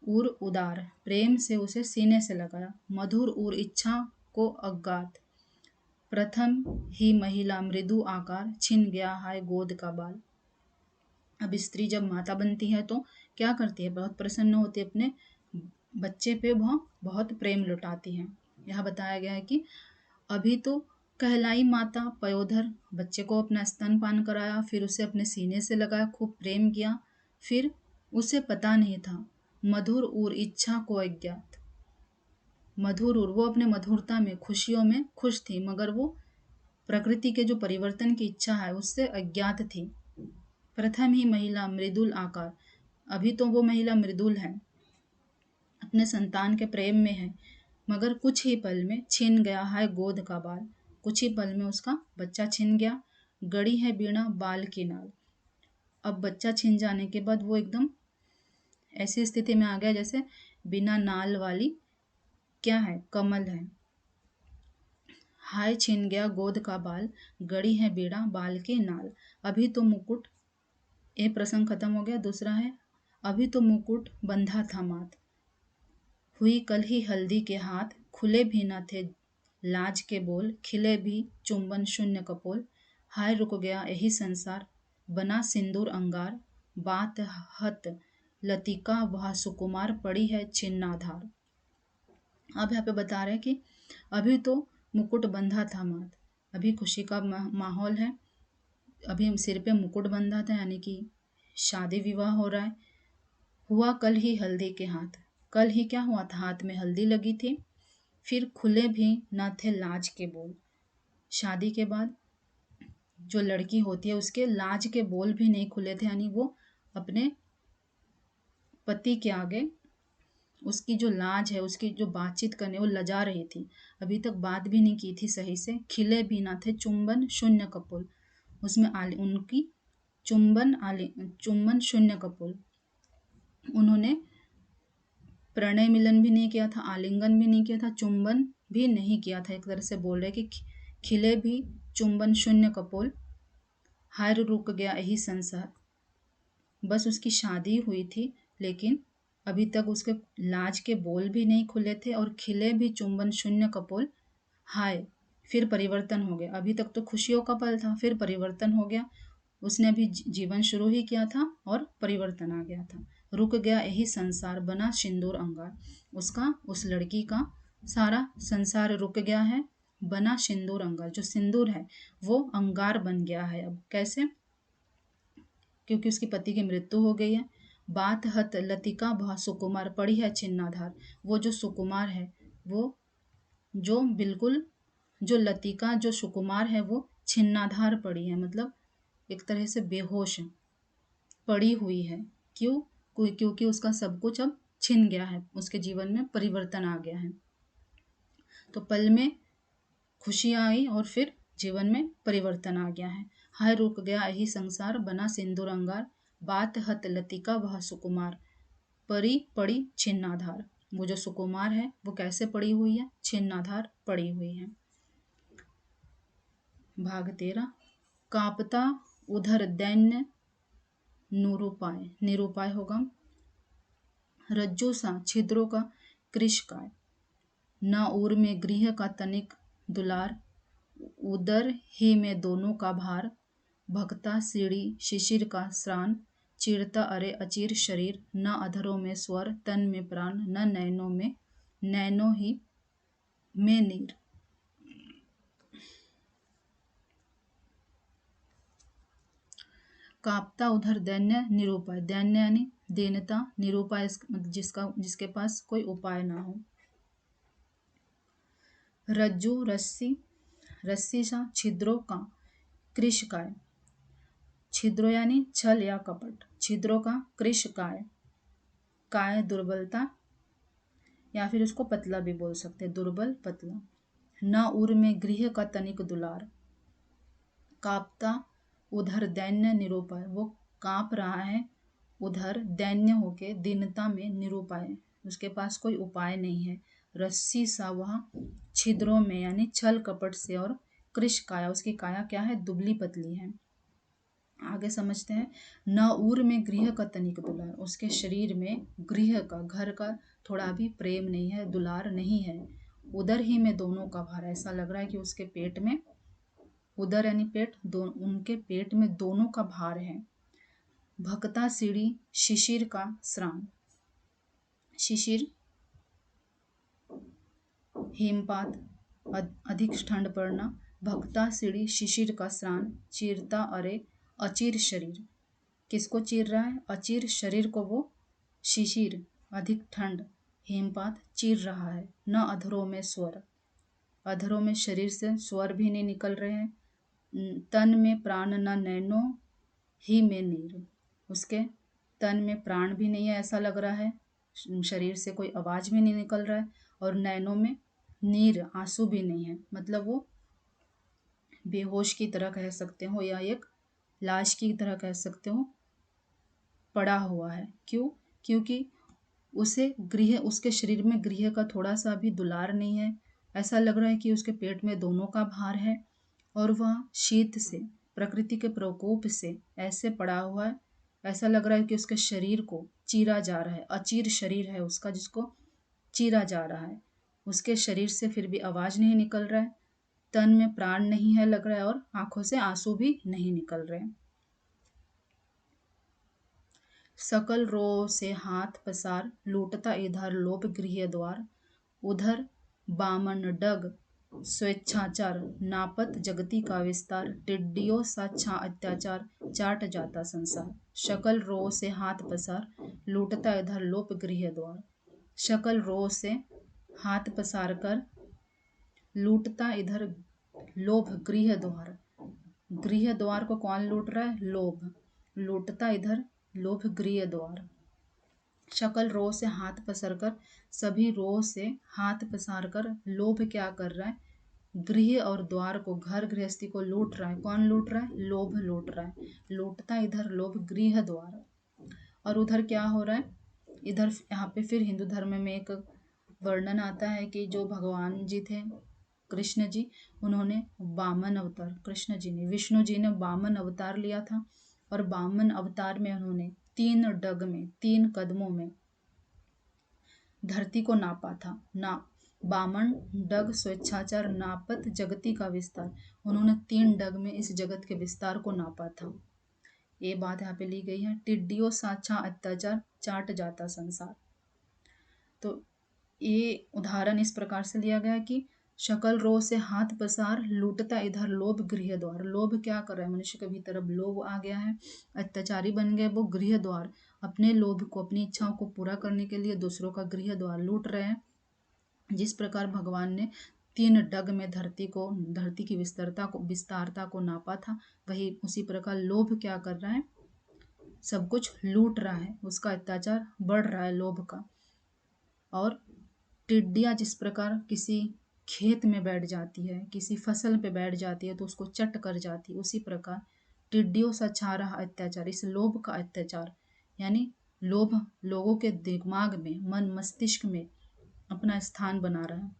उर उदार, प्रेम से उसे सीने से लगाया। मधुर उर इच्छा को अज्ञात, प्रथम ही महिला मृदु आकार, छिन गया हाय गोद का बाल। अब स्त्री जब माता बनती है तो क्या करती है, बहुत प्रसन्न होती है, अपने बच्चे पे वह बहुत प्रेम लुटाती है। यह बताया गया है कि अभी तो कहलाई माता पयोधर, बच्चे को अपना स्तनपान कराया, फिर उसे अपने सीने से लगाया, खूब प्रेम किया। फिर उसे पता नहीं था मधुर और इच्छा को अज्ञात, मधुर और वो अपने मधुरता में, खुशियों में खुश थी, मगर वो प्रकृति के जो परिवर्तन की इच्छा है उससे अज्ञात थी। प्रथम ही महिला मृदुल आकार, अभी तो वो महिला मृदुल है, अपने संतान के प्रेम में है, मगर कुछ ही पल में छिन गया है गोद का बाल, कुछ ही पल में उसका बच्चा छिन गया। गड़ी है बीणा बाल की नाल, अब बच्चा छिन जाने के बाद वो एकदम ऐसी स्थिति में आ गया जैसे बिना नाल वाली क्या है, कमल है। हाय छिन गया गोद का बाल, गड़ी है बीड़ा बाल की नाल। अभी तो मुकुट, ये प्रसंग खत्म हो गया। दूसरा है, अभी तो मुकुट बंधा था मात, हुई कल ही हल्दी के हाथ, खुले भी न थे लाज के बोल, खिले भी चुंबन शून्य कपोल। हाय रुक गया यही संसार, बना सिंदूर अंगार, बात हत लतिका वह सुकुमार, पड़ी है छिन्नाधार। अब यहाँ पे बता रहे हैं कि अभी तो मुकुट बंधा था मात, अभी खुशी का माहौल है, अभी सिर पे मुकुट बंधा था, यानी कि शादी विवाह हो रहा है। हुआ कल ही हल्दी के हाथ, कल ही क्या हुआ था, हाथ में हल्दी लगी थी। फिर खुले भी न थे लाज के बोल, शादी के बाद जो लड़की होती है उसके लाज के बोल भी नहीं खुले थे, यानी वो अपने पति के आगे उसकी जो लाज है, उसकी जो बातचीत करने, वो लजा रही थी, अभी तक बात भी नहीं की थी सही से। खिले भी ना थे चुंबन शून्य कपोल, उसमें उनकी चुंबन शून्य कपोल, उन्होंने प्रणय मिलन भी नहीं किया था, आलिंगन भी नहीं किया था, चुंबन भी नहीं किया था। एक तरह से बोल रहे कि खिले भी चुंबन शून्य कपोल, हाय रुक गया यही संसार। बस उसकी शादी हुई थी, लेकिन अभी तक उसके लाज के बोल भी नहीं खुले थे, और खिले भी चुंबन शून्य कपोल। हाय, फिर परिवर्तन हो गया, अभी तक तो खुशियों का पल था, फिर परिवर्तन हो गया, उसने अभी जीवन शुरू ही किया था और परिवर्तन आ गया था। रुक गया यही संसार, बना सिंदूर अंगार, उसका, उस लड़की का सारा संसार रुक गया है, बना सिंदूर अंगार, जो सिंदूर है वो अंगार बन गया है। अब कैसे, क्योंकि उसके पति की मृत्यु हो गई है। बात हत लतिका भा सुकुमार, पड़ी है छिन्नाधार, वो जो सुकुमार है, वो जो बिल्कुल, जो लतिका जो सुकुमार है वो छिन्नाधार पड़ी है, मतलब एक तरह से बेहोश पड़ी हुई है। क्यों, क्योंकि उसका सब कुछ अब छिन गया है, उसके जीवन में परिवर्तन आ गया है। तो पल में खुशियाँ आई और फिर जीवन में परिवर्तन आ गया है। हाय रुक गया यही संसार, बना सिंदूर अंगार, बात हत लतिका वह सुकुमार, परी पड़ी छिन्नाधार। वो जो सुकुमार है वो कैसे पड़ी हुई है, छिन्नाधार पड़ी हुई है। भाग 13, कांपता उधर दैन्य निरूपाय, निरूपाय होगा रज्जु सा छिद्रों का कृशकाय, न उर में गृह का तनिक दुलार, उदर ही में दोनों का भार, भक्ता सीढ़ी शिशिर का स्नान, चिरता अरे अचिर शरीर, न अधरों में स्वर तन में प्राण, न नैनों में नैनों ही में नीर। कांपता उधर दैन्य निरूपाय, दैन्य यानी दीनता, निरूपाय जिसका, जिसके पास कोई उपाय ना हो। रज्जु रस्सी, रस्सी सा छिद्रों का कृशकाय, छिद्रों यानी छल या कपट, छिद्रों का कृशकाय, काय दुर्बलता, या फिर उसको पतला भी बोल सकते हैं, दुर्बल पतला। न उर में गृह का तनिक दुलार, कांपता उधर दैन्य निरूपाय, वो कांप रहा है उधर दैन्य होके, दीनता में, निरूपाय, उसके पास कोई उपाय नहीं है। रस्सी सा वह छिद्रों में, यानी छल कपट से, और कृश काया, उसकी काया क्या है, दुबली पतली है। आगे समझते हैं। न उर में गृह का तनिक दुलार, उसके शरीर में गृह का, घर का थोड़ा भी प्रेम नहीं है, दुलार नहीं है। उदर ही में दोनों का भार, ऐसा लग रहा है कि उसके पेट में, उदर यानी पेट, उनके पेट में दोनों का भार है। भक्ता सीढ़ी शिशिर का श्रान, शिशिर हिमपात, अधिक ठंड पड़ना। भक्ता सीढ़ी शिशिर का स्नान, चीरता अरे अचीर शरीर, किसको चीर रहा है? अचीर शरीर को वो शिशिर, अधिक ठंड, हिमपात चीर रहा है। न अधरों में स्वर, अधरों में शरीर से स्वर भी नहीं निकल रहे हैं। तन में प्राण न नैनो ही में नीर, उसके तन में प्राण भी नहीं है ऐसा लग रहा है, शरीर से कोई आवाज भी नहीं निकल रहा है, और नैनों में नीर, आंसू भी नहीं है। मतलब वो बेहोश की तरह कह सकते हो या एक लाश की तरह कह सकते हो, पड़ा हुआ है। क्यों? क्योंकि उसे गृह, उसके शरीर में गृह का थोड़ा सा भी दुलार नहीं है। ऐसा लग रहा है कि उसके पेट में दोनों का भार है, और वह शीत से, प्रकृति के प्रकोप से ऐसे पड़ा हुआ है। ऐसा लग रहा है कि उसके शरीर को चीरा जा रहा है, अचीर शरीर है उसका जिसको चीरा जा रहा है। उसके शरीर से फिर भी आवाज नहीं निकल रहा है, तन में प्राण नहीं है लग रहा है, और आंखों से आंसू भी नहीं निकल रहे। सकल रो से हाथ पसार, लूटता इधर लोभ गृह द्वार, उधर बामन डग स्वेच्छाचार, नापत जगती का विस्तार, टिड्डियों सा छा अत्याचार, चाट जाता संसार। शकल रो से हाथ पसार, लूटता इधर लोभ गृह द्वार, शकल रो से हाथ पसार कर लूटता इधर लोभ गृह द्वार, गृह द्वार को कौन लूट रहा है? लोभ, लूटता इधर लोभ गृह द्वार। शकल रो से हाथ पसार कर, सभी रो से हाथ पसार कर लोभ क्या कर रहा है? गृह और द्वार को, घर गृहस्थी को लूट रहा है। कौन लूट रहा है? लोभ लूट रहा है। लूटता इधर लोभ गृह द्वार। और उधर क्या हो रहा है? इधर यहाँ पे फिर हिंदू धर्म में एक वर्णन आता है कि जो भगवान जी थे, कृष्ण जी, उन्होंने वामन अवतार, कृष्ण जी ने, विष्णु जी ने वामन अवतार लिया था, और वामन अवतार में उन्होंने 3 डग में, 3 कदमों में धरती को नापा था। वामन डग स्वेच्छाचार, नापत जगती का विस्तार, उन्होंने 3 डग में इस जगत के विस्तार को नापा था। ये बात यहाँ पे ली गई है। टिड्डियों साचा अत्याचार, चाट जाता संसार। तो ये उदाहरण इस प्रकार से लिया गया कि शकल रो से हाथ पसार, लूटता इधर लोभ गृह द्वार। लोभ क्या कर रहा है? मनुष्य के भीतर अब लोभ आ गया है, अत्याचारी बन गए वो। गृह द्वार, अपने लोभ को, अपनी इच्छाओं को पूरा करने के लिए दूसरों का गृह द्वार लूट रहे हैं। जिस प्रकार भगवान ने 3 डग में धरती को, धरती की विस्तारता को नापा था, वही उसी प्रकार लोभ क्या कर रहा है? सब कुछ लूट रहा है, उसका अत्याचार बढ़ रहा है लोभ का। और टिड्डियाँ जिस प्रकार किसी खेत में बैठ जाती है, किसी फसल पे बैठ जाती है तो उसको चट कर जाती है, उसी प्रकार टिड्डियों सा छा रहा अत्याचार, इस लोभ का अत्याचार, यानी लोभ लोगों के दिमाग में, मन मस्तिष्क में अपना स्थान बना रहा है।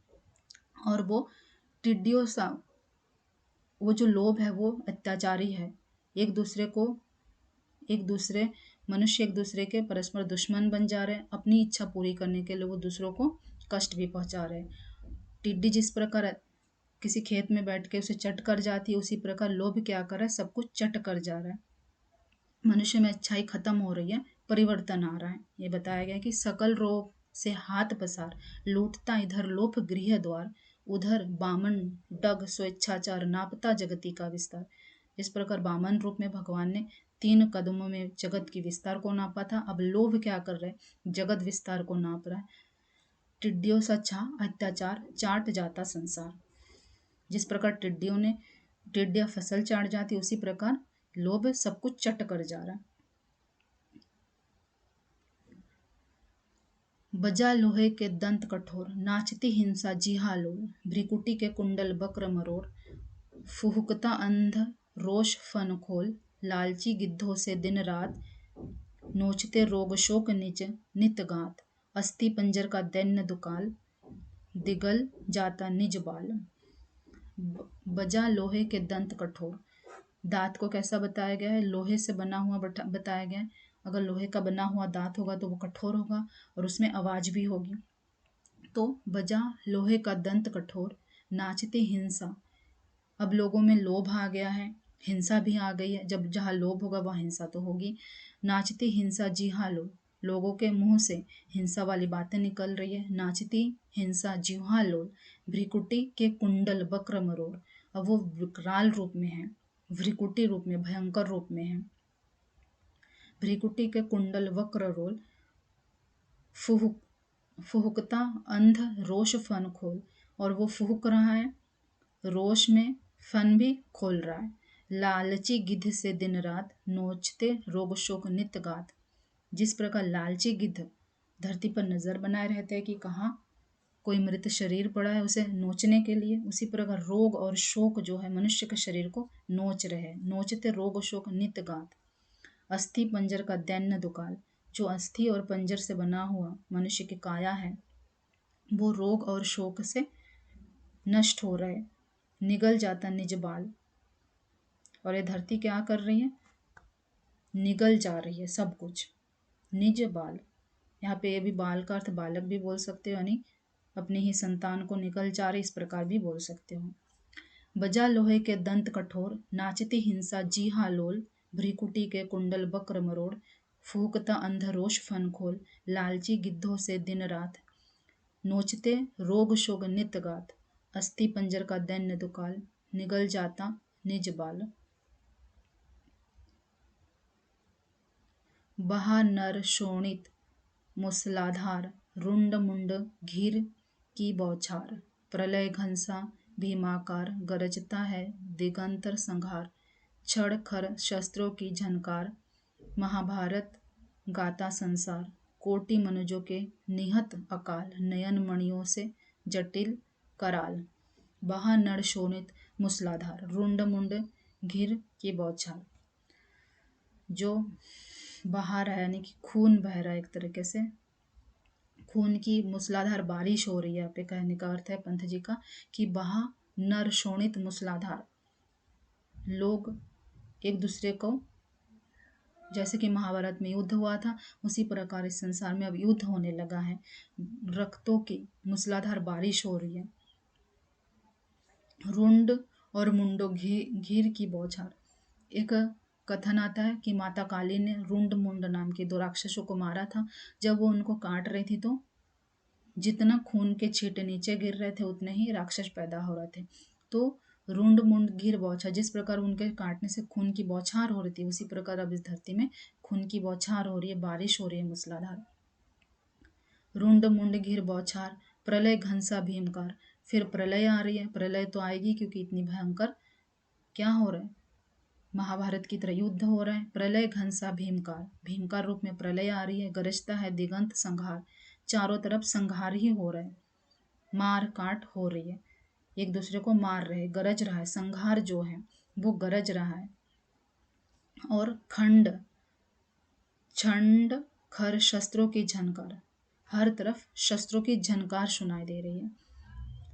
और वो टिड्डियों सा, वो जो लोभ है वो अत्याचारी है। एक दूसरे मनुष्य एक दूसरे के परस्पर दुश्मन बन जा रहे हैं। अपनी इच्छा पूरी करने के लिए वो दूसरों को कष्ट भी पहुंचा रहे हैं। टिड्डी जिस प्रकार किसी खेत में बैठ के उसे चट कर जाती है, उसी प्रकार लोभ क्या कर रहा है? सब कुछ चट कर जा रहा है। मनुष्य में अच्छाई खत्म हो रही है, परिवर्तन आ रहा है। ये बताया गया कि सकल रोग से हाथ पसार, लूटता इधर लोभ गृह द्वार, उधर बामन डग स्वेच्छाचार, नापता जगती का विस्तार। इस प्रकार बामन रूप में भगवान ने 3 कदमों में जगत की विस्तार को नापा था। अब लोभ क्या कर रहे? जगत विस्तार को नाप रहा है। टिड्डियों सा छा अत्याचार, चाट जाता संसार। जिस प्रकार टिड्डियां फसल चाट जाती, उसी प्रकार लोभ सब कुछ चट कर जा रहा है। बजा लोहे के दंत कठोर, नाचती हिंसा जिहालोल, भ्रिकुटी के कुंडल बक्र मरोड़, फुहकता अंध रोष फन खोल, लालची गिद्धों से दिन रात, नोचते रोग शोक निज नित गात, अस्थि पंजर का दैन्य दुकाल, दिगल जाता निज बाल। बजा लोहे के दंत कठोर, दांत को कैसा बताया गया है, लोहे से बना हुआ बताया गया है। अगर लोहे का बना हुआ दांत होगा तो वो कठोर होगा और उसमें आवाज भी होगी। तो बजा लोहे का दंत कठोर, नाचती हिंसा। अब लोगों में लोभ आ गया है, हिंसा भी आ गई है। जब जहाँ लोभ होगा वहाँ हिंसा तो होगी। नाचती हिंसा जी हाँ लो, लोगों के मुंह से हिंसा वाली बातें निकल रही है। नाचती हिंसा जिह्वा लोल, भ्रिकुटी के कुंडल वक्र मरोड़। अब वो विकराल रूप में है, भ्रिकुटी रूप में, भयंकर रूप में है। भ्रिकुटी के कुंडल वक्र रोल, फुहुक फुहुकता अंध रोष फन खोल। और वो फुहुक रहा है, रोष में फन भी खोल रहा है। लालची गिद्ध से दिन रात, नोचते रोग शोक नित गात। जिस प्रकार लालची गिद्ध धरती पर नजर बनाए रहते हैं कि कहाँ कोई मृत शरीर पड़ा है उसे नोचने के लिए, उसी प्रकार रोग और शोक जो है मनुष्य के शरीर को नोच रहे, नोचते रोग शोक नित गात। अस्थि पंजर का दैन्य दुकाल, जो अस्थि और पंजर से बना हुआ मनुष्य की काया है वो रोग और शोक से नष्ट हो रहे, निगल जाता निज बाल। और ये धरती क्या कर रही है, निगल जा रही है सब कुछ, निज बाल। यहाँ पे ये भी बाल का अर्थ बालक भी बोल सकते हो, यानी अपनी ही संतान को निकल जा रही, इस प्रकार भी बोल सकते हो। बजा लोहे के दंत कठोर, नाचती हिंसा जी हाँ लोल, भ्रिकुटी के कुंडल बक्र मरोड़। फूकता अंधरोष फन खोल, लालची गिद्धों से दिन रात, नोचते रोग शोग नित गात। अस्थि पंजर का दैन्य दुकाल, निगल जाता निज बाल। बहा नर शोणित मूसलाधार, रुंड मुंड घिर की बौछार। प्रलय घनसा भीमाकार, गरजता है दिगंतर संघार। छड़ खर शस्त्रों की झनकार, महाभारत गाता संसार। कोटि मनुजों के निहत अकाल, नयन मणियों से जटिल कराल। बहा नर शोणित मूसलाधार, रुंड मुंड घिर की बौछार। जो बहा रहा है यानी कि खून बह रहा है, एक तरीके से खून की मूसलाधार बारिश हो रही है। यहाँ पे कहने का अर्थ है पंत जी का कि बहा नर शोणित मूसलाधार, लोग एक दूसरे को, जैसे कि महाभारत में युद्ध हुआ था उसी प्रकार इस संसार में अब युद्ध होने लगा है, रक्तों की मूसलाधार बारिश हो रही है। रुंड और मुंडो घीर की बौछार। एक कथन आता है कि माता काली ने रुंड मुंड नाम के 2 राक्षसों को मारा था। जब वो उनको काट रही थी तो जितना खून के छींटे नीचे गिर रहे थे उतने ही राक्षस पैदा हो रहे थे। तो रुंड मुंड घिर बौछार, जिस प्रकार उनके काटने से खून की बौछार हो रही थी उसी प्रकार अब इस धरती में खून की बौछार हो रही है, बारिश हो रही है मूसलाधार। रुंड मुंड घिर बौछार, प्रलय घनसा भीमकार। फिर प्रलय आ रही है, प्रलय तो आएगी क्योंकि इतनी भयंकर क्या हो रहा है, महाभारत की तरह युद्ध हो रहा है। प्रलय घनसा भीमकार, भीमकार रूप में प्रलय आ रही है। गरजता है दिगंत संघार, चारों तरफ संघार ही हो रहा है, मार काट हो रही है, एक दूसरे को मार रहे, गरज रहा है, संघार जो है वो गरज रहा है। और खंड छंड खर शस्त्रों की झनकार, हर तरफ शस्त्रों की झनकार सुनाई दे रही है।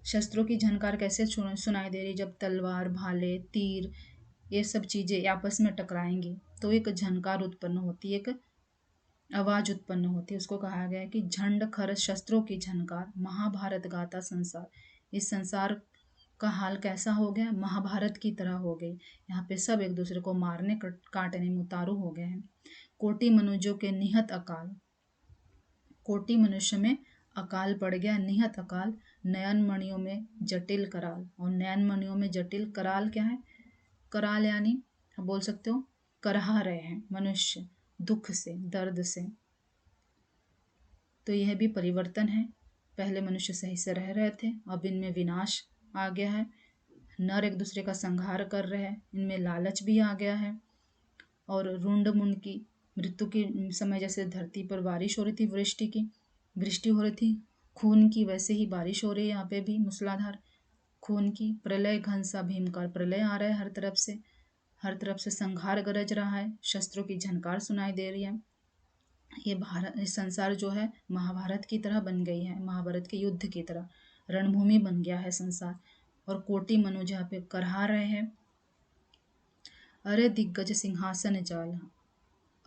शस्त्रों की झनकार कैसे सुनाई दे रही है, जब तलवार भाले तीर ये सब चीजें आपस में टकराएंगी तो एक झनकार उत्पन्न होती है, एक आवाज उत्पन्न होती है। उसको कहा गया है कि झंड खर शस्त्रों की झनकार, महाभारत गाता संसार। इस संसार का हाल कैसा हो गया, महाभारत की तरह हो गई। यहाँ पे सब एक दूसरे को मारने काटने में उतारू हो गए हैं। कोटि मनुष्यों के निहत अकाल, कोटि मनुष्य में अकाल पड़ गया, निहत अकाल। नयन मणियों में जटिल कराल, और नयन मणियों में जटिल कराल क्या है, कराल यानी आप बोल सकते हो करहा रहे हैं मनुष्य दुख से, दर्द से। तो यह भी परिवर्तन है, पहले मनुष्य सही से रह रहे थे, अब इनमें विनाश आ गया है। नर एक दूसरे का संहार कर रहे हैं, इनमें लालच भी आ गया है। और रुंड मुंड की मृत्यु के समय जैसे धरती पर बारिश हो रही थी, वृष्टि हो रही थी खून की, वैसे ही बारिश हो रही है यहाँ पे भी मूसलाधार खून की। प्रलय घनसा भीमकार, प्रलय आ रहा है हर तरफ से, हर तरफ से संघार गरज रहा है, शस्त्रों की झनकार सुनाई दे रही है। ये संसार जो है महाभारत की तरह बन गई है, महाभारत के युद्ध की तरह रणभूमि बन गया है संसार। और कोटि मनुष्य यहाँ पे करहा रहे हैं, अरे दिग्गज सिंहासन जाल,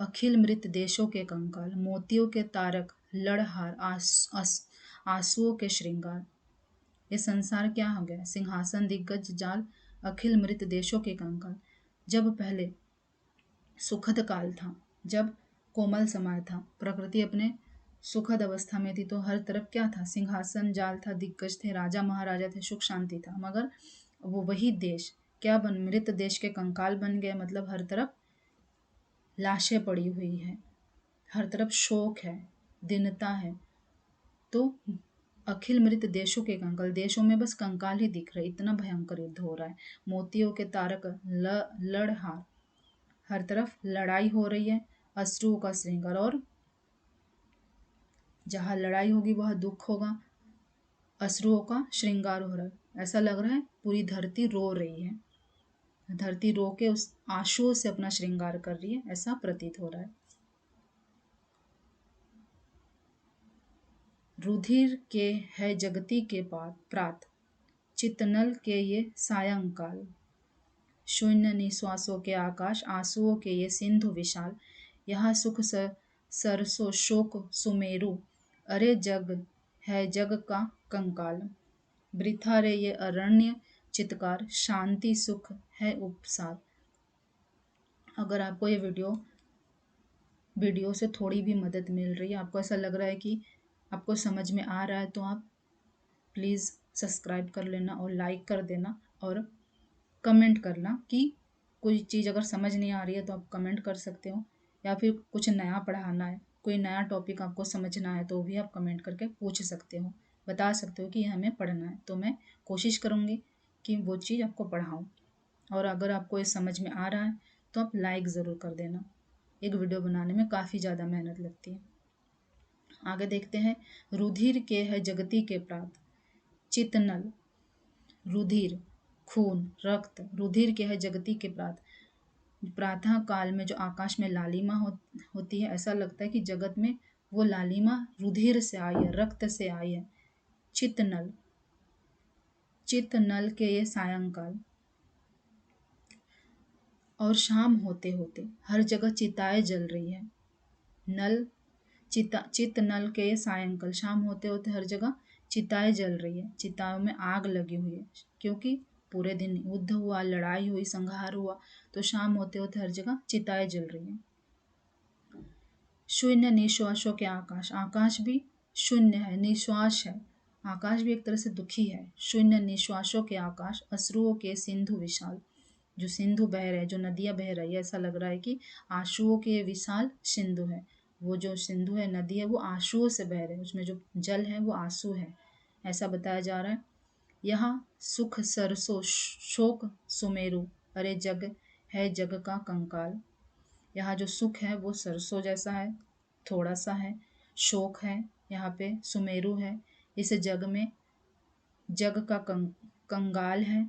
अखिल मृत देशों के कंकाल, मोतियों के तारक लड़हार, आंसुओं के श्रृंगार। ये संसार क्या हो गया? सिंहासन, दिग्गज जाल, अखिल मृत देशों के कंकाल। जब पहले सुखद काल था, जब कोमल समय था, प्रकृति अपने सुखद अवस्था में थी, तो हर तरफ क्या था? सिंहासन जाल था, दिग्गज थे, राजा महाराजा थे, सुख शांति था। मगर वो वही देश क्या बन, मृत देश के कंकाल बन गए। मतलब हर तरफ लाशें पड़ी हुई है, हर तरफ शोक है, दीनता है। तो अखिल मृत देशों के कंकाल, देशों में बस कंकाल ही दिख रहे, इतना भयंकर युद्ध हो रहा है। मोतियों के तारक लड़हार, हर तरफ लड़ाई हो रही है, अश्रुओं का श्रृंगार, और जहाँ लड़ाई होगी वहाँ दुख होगा, अश्रुओं का श्रृंगार हो रहा है। ऐसा लग रहा है पूरी धरती रो रही है, धरती रो के उस आंसुओं से अपना श्रृंगार कर रही है, ऐसा प्रतीत हो रहा है। रुधिर के है जगती के प्रात, चितनल के ये सायंकाल, शून्य निश्वासों के आकाश, आंसुओं के ये सिंधु विशाल। यहाँ सुख सरसों शोक सुमेरु, अरे जग है जग का कंकाल। वृथा रे ये अरण्य चित्कार, शांति सुख है उपसार। अगर आपको ये वीडियो से थोड़ी भी मदद मिल रही है, आपको ऐसा लग रहा है कि आपको समझ में आ रहा है, तो आप प्लीज़ सब्सक्राइब कर लेना और लाइक कर देना, और कमेंट करना कि कोई चीज़ अगर समझ नहीं आ रही है तो आप कमेंट कर सकते हो, या फिर कुछ नया पढ़ाना है, कोई नया टॉपिक आपको समझना है तो भी आप कमेंट करके पूछ सकते हो, बता सकते हो कि हमें पढ़ना है, तो मैं कोशिश करूँगी कि वो चीज़ आपको पढ़ाऊँ। और अगर आपको ये समझ में आ रहा है तो आप लाइक ज़रूर कर देना। एक वीडियो बनाने में काफ़ी ज़्यादा मेहनत लगती है। आगे देखते हैं। रुधिर के है जगती के प्रात, चितनल, रुधिर, खून, रक्त, रुधिर के है जगती के प्रात। प्रातः काल में जो आकाश में लालिमा होती है, ऐसा लगता है कि जगत में वो लालिमा रुधिर से आई है, रक्त से आई है। चितनल, चितनल के ये सायंकाल, और शाम होते होते हर जगह चिताएं जल रही है। नल, चित नल के ये सायंकाल, शाम होते होते हर जगह चिताएं जल रही है, चिताओं में आग लगी हुई है, क्योंकि पूरे दिन युद्ध हुआ, लड़ाई हुई, संहार हुआ, तो शाम होते होते हर जगह चिताएं जल रही है। शून्य निश्वासों के आकाश, आकाश भी शून्य है, निश्वास है, आकाश भी एक तरह से दुखी है। शून्य निश्वासों के आकाश, अश्रुओं के सिंधु विशाल, जो सिंधु बह रहे, जो नदियां बह रही है, ऐसा लग रहा है कि आंसुओं के विशाल सिंधु है। वो जो सिंधु है, नदी है, वो आंसुओं से बह रहे हैं, उसमें जो जल है वो आंसू है, ऐसा बताया जा रहा है। यहाँ सुख सरसों शोक सुमेरु, अरे जग है जग का कंकाल। यहाँ जो सुख है वो सरसों जैसा है, थोड़ा सा है, शोक है, यहाँ पे सुमेरु है, इस जग में जग का कंगाल है,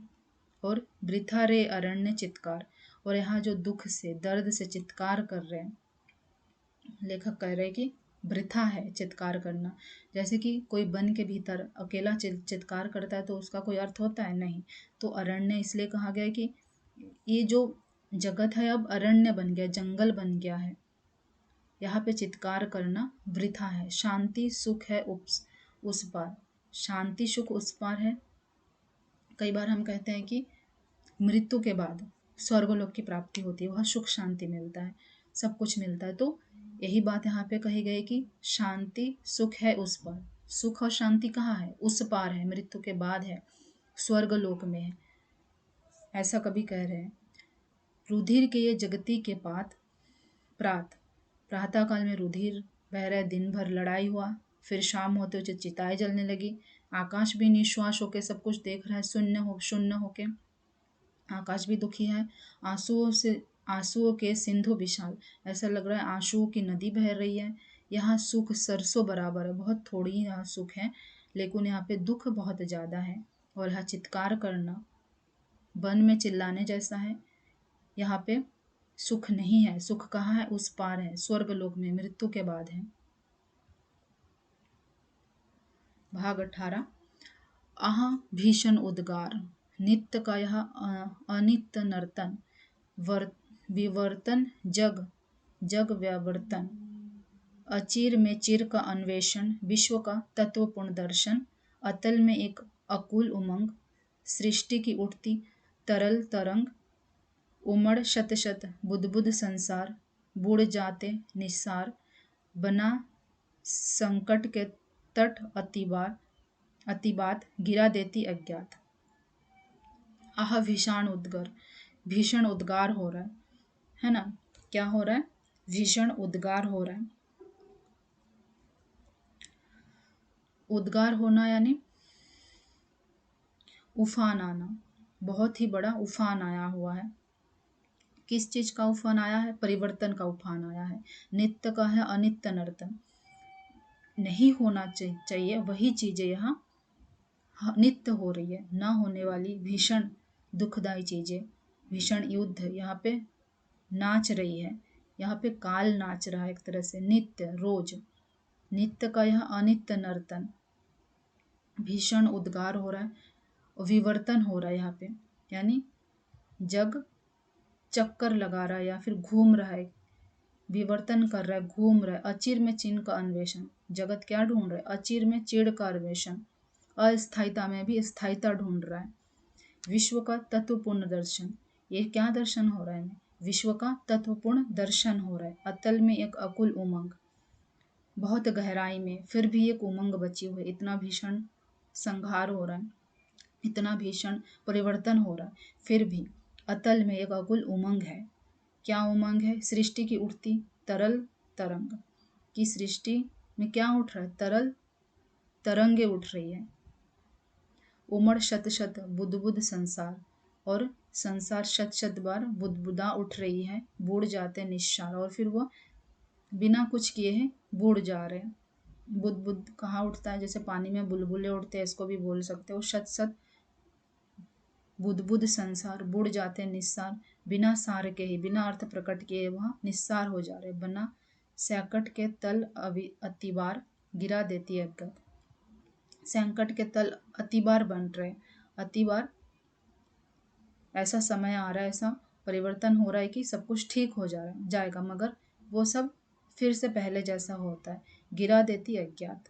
और वृथा रे अरण्य चित्कार, और यहाँ जो दुख से दर्द से चित्कार कर रहे हैं, लेखक कह रहे हैं कि वृथा है चित्कार करना। जैसे कि कोई वन के भीतर अकेला चित्कार करता है तो उसका कोई अर्थ होता है? नहीं। तो अरण्य इसलिए कहा गया है कि ये जो जगत है अब अरण्य बन गया, जंगल बन गया है, यहाँ पे चित्कार करना वृथा है। शांति सुख है उस पार, शांति सुख उस पार है। कई बार हम कहते हैं कि मृत्यु के बाद स्वर्गलोक की प्राप्ति होती है, वह सुख शांति मिलता है, सब कुछ मिलता है। तो यही बात यहाँ पे कही गई कि शांति सुख है उस पार। सुख और शांति कहाँ है? उस पार है, मृत्यु के बाद है, स्वर्गलोक में है, ऐसा कभी कह रहे हैं। रुधिर के ये जगती के प्रात, प्रातः काल में रुधिर बह रहा है, दिन भर लड़ाई हुआ, फिर शाम होते हुए चिताएं जलने लगी, आकाश भी निश्वास होके सब कुछ देख रहा है, शून्य होके, आकाश भी दुखी है, आंसुओं के सिंधु विशाल, ऐसा लग रहा है आंसुओं की नदी बह रही है। यहाँ सुख सरसों बराबर है, बहुत थोड़ी ही यहाँ सुख है, लेकिन यहाँ पे दुख बहुत ज़्यादा है, और यहाँ चित्कार करना वन में चिल्लाने जैसा है। यहाँ पे सुख नहीं है, सुख कहाँ है? उस पार है, स्वर्गलोक में, मृत्यु के बाद है। भाग 18। आह भीषण उद्गार, नित्य का यह अनित्य नर्तन, विवर्तन जग जग व्यावर्तन, अचिर में चिर का अन्वेषण, विश्व का तत्वपूर्ण दर्शन, अतल में एक अकुल उमंग, सृष्टि की उठती तरल तरंग, उमड़ शत शत बुद्बुद संसार, बूढ़ जाते निस्सार, बना संकट के तट अतिबात, गिरा देती अज्ञात। आह भीषण उद्गार हो रहा है ना। क्या हो रहा है? भीषण उद्गार हो रहा है। उद्गार होना यानी उफान आना, बहुत ही बड़ा उफान आया हुआ है। किस चीज का उफान आया है? परिवर्तन का उफान आया है। नित्य का है अनित्य नर्तन, नहीं होना चाहिए वही चीजें यहाँ नित्य हो रही है। ना होने वाली भीषण दुखदायी चीजें, भीषण युद्ध यहाँ पे नाच रही है। यहाँ पे काल नाच रहा है एक तरह से, नित्य रोज। नित्य का यह अनित्य नर्तन, भीषण उद्गार हो रहा है, विवर्तन हो रहा है यहाँ पे, यानी जग चक्कर लगा रहा है या फिर घूम रहा है, विवर्तन कर रहा है, घूम रहा है। अचिर में चिन्ह का अन्वेषण, जगत क्या ढूंढ रहा है? अचिर में चिड़ का अन्वेषण, अस्थायीता में भी स्थायीता ढूंढ रहा है। विश्व का तत्वपूर्ण दर्शन, ये क्या दर्शन हो रहा है? विश्व का तत्वपूर्ण दर्शन हो रहा है। अतल में एक अकुल उमंग, बहुत गहराई में फिर भी एक उमंग बची हुई। इतना भीषण संहार हो रहा है, इतना भीषण परिवर्तन हो रहा है, फिर भी अतल में एक अकुल उमंग है। क्या उमंग है? सृष्टि की उठती तरल तरंग, की सृष्टि में क्या उठ रहा है? तरल तरंगे उठ रही है। उमड़ शत शत बुदबुद संसार, और संसार शत शत बार बुदबुदा उठ रही है। बूढ़ जाते निस्सार, और फिर वो बिना कुछ किए हैं बूढ़ जा रहे हैं। बुदबुद कहाँ उठता है? जैसे पानी में बुलबुले उठते हैं, इसको भी बोल सकते हो। शत शत बुदबुद संसार, बुढ़ जाते निस्सार, बिना सार के ही, बिना अर्थ प्रकट किए वह निस्सार हो जा रहे। बना सैकट के तल अतिबार, गिरा देती है अज्ञात। संकट के तल अतिबार बन रहे, अतिबार ऐसा समय आ रहा है, ऐसा परिवर्तन हो रहा है कि सब कुछ ठीक हो जाएगा, मगर वो सब फिर से पहले जैसा होता है। गिरा देती अज्ञात।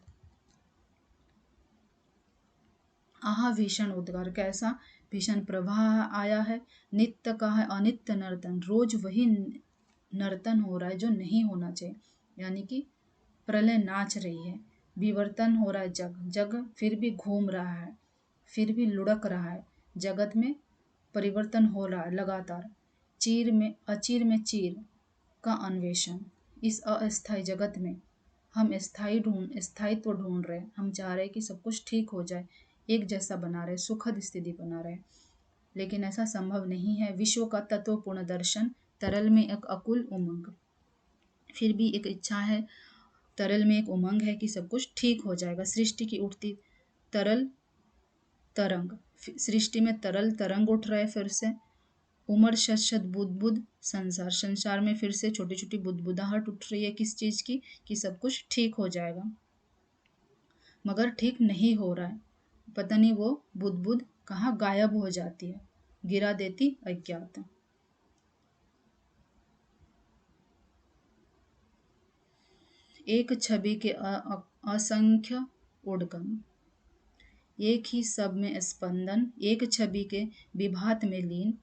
आहा भीषण उद्गार, कैसा भीषण प्रवाह आया है। नित्य का है अनित्य नर्तन, रोज वही नर्तन हो रहा है जो नहीं होना चाहिए, यानी कि प्रलय नाच रही है। विवर्तन हो रहा है, जग फिर भी घूम रहा है, फिर भी लुढ़क रहा है। जगत में परिवर्तन हो रहा है लगातार। अचिर में चीर का अन्वेषण, इस अस्थायी जगत में हम स्थायित्व ढूंढ रहे हैं। हम चाह रहे हैं कि सब कुछ ठीक हो जाए, एक जैसा बना रहे, सुखद स्थिति बना रहे, लेकिन ऐसा संभव नहीं है। विश्व का तत्वपूर्ण दर्शन, तरल में एक अकुल उमंग, फिर भी एक इच्छा है, तरल में एक उमंग है कि सब कुछ ठीक हो जाएगा। सृष्टि की उठती तरल तरंग, सृष्टि में तरल तरंग उठ रहा है फिर से। उमड़ शत शत बुदबुद संसार में फिर से छोटी छोटी बुदबुदाहट उठ रही है, किस चीज की? कि सब कुछ ठीक हो जाएगा, मगर ठीक नहीं हो रहा है। पता नहीं वो बुदबुद कहाँ गायब हो जाती है, गिरा देती अज्ञात। एक छवि के असंख्य उद्गम, एक ही सब में स्पंदन, एक छवि के विभात में लीन,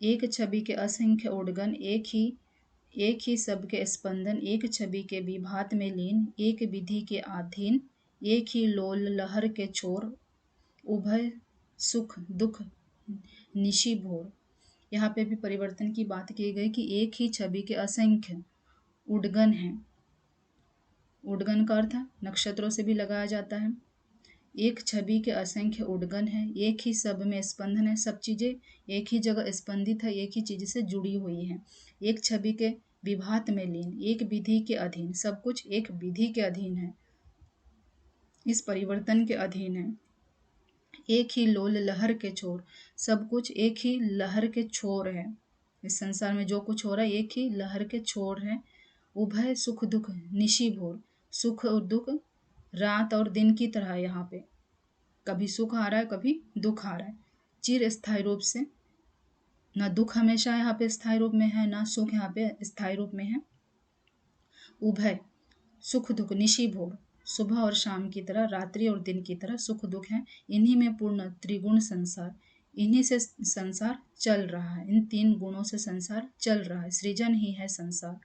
एक छवि के असंख्य उद्गम, एक ही सब के स्पंदन, एक छवि के विभात में लीन, एक विधि के अधीन, एक ही लोल लहर के छोर, उभय सुख दुख निशि भोर। यहाँ पे भी परिवर्तन की बात की गई कि एक ही छवि के असंख्य उद्गम हैं। उद्गम का अर्थ नक्षत्रों से भी लगाया जाता है। एक छवि के असंख्य उद्गम है, एक ही सब में स्पंदन है, सब चीजें एक ही जगह स्पंदित है, एक ही चीज से जुड़ी हुई है। एक छवि के विभात में लीन, एक विधि के अधीन, सब कुछ एक विधि के अधीन है, इस परिवर्तन के अधीन है। एक ही लोल लहर के छोर, सब कुछ एक ही लहर के छोर है। इस संसार में जो कुछ हो रहा है एक ही लहर के छोर है। उभय सुख दुख निशि भोर, सुख और दुख रात और दिन की तरह यहाँ पे कभी सुख आ रहा है, कभी दुख आ रहा है। चिर स्थायी रूप से, ना दुख हमेशा यहाँ पे स्थायी रूप में है, ना सुख यहाँ पे स्थायी रूप में है। उभय, सुख दुख, निशि भोर, सुबह और शाम की तरह, रात्रि और दिन की तरह सुख दुख है। इन्हीं में पूर्ण त्रिगुण संसार, इन्हीं से संसार चल रहा है। इन 3 गुणों से संसार चल रहा है। सृजन ही है संसार।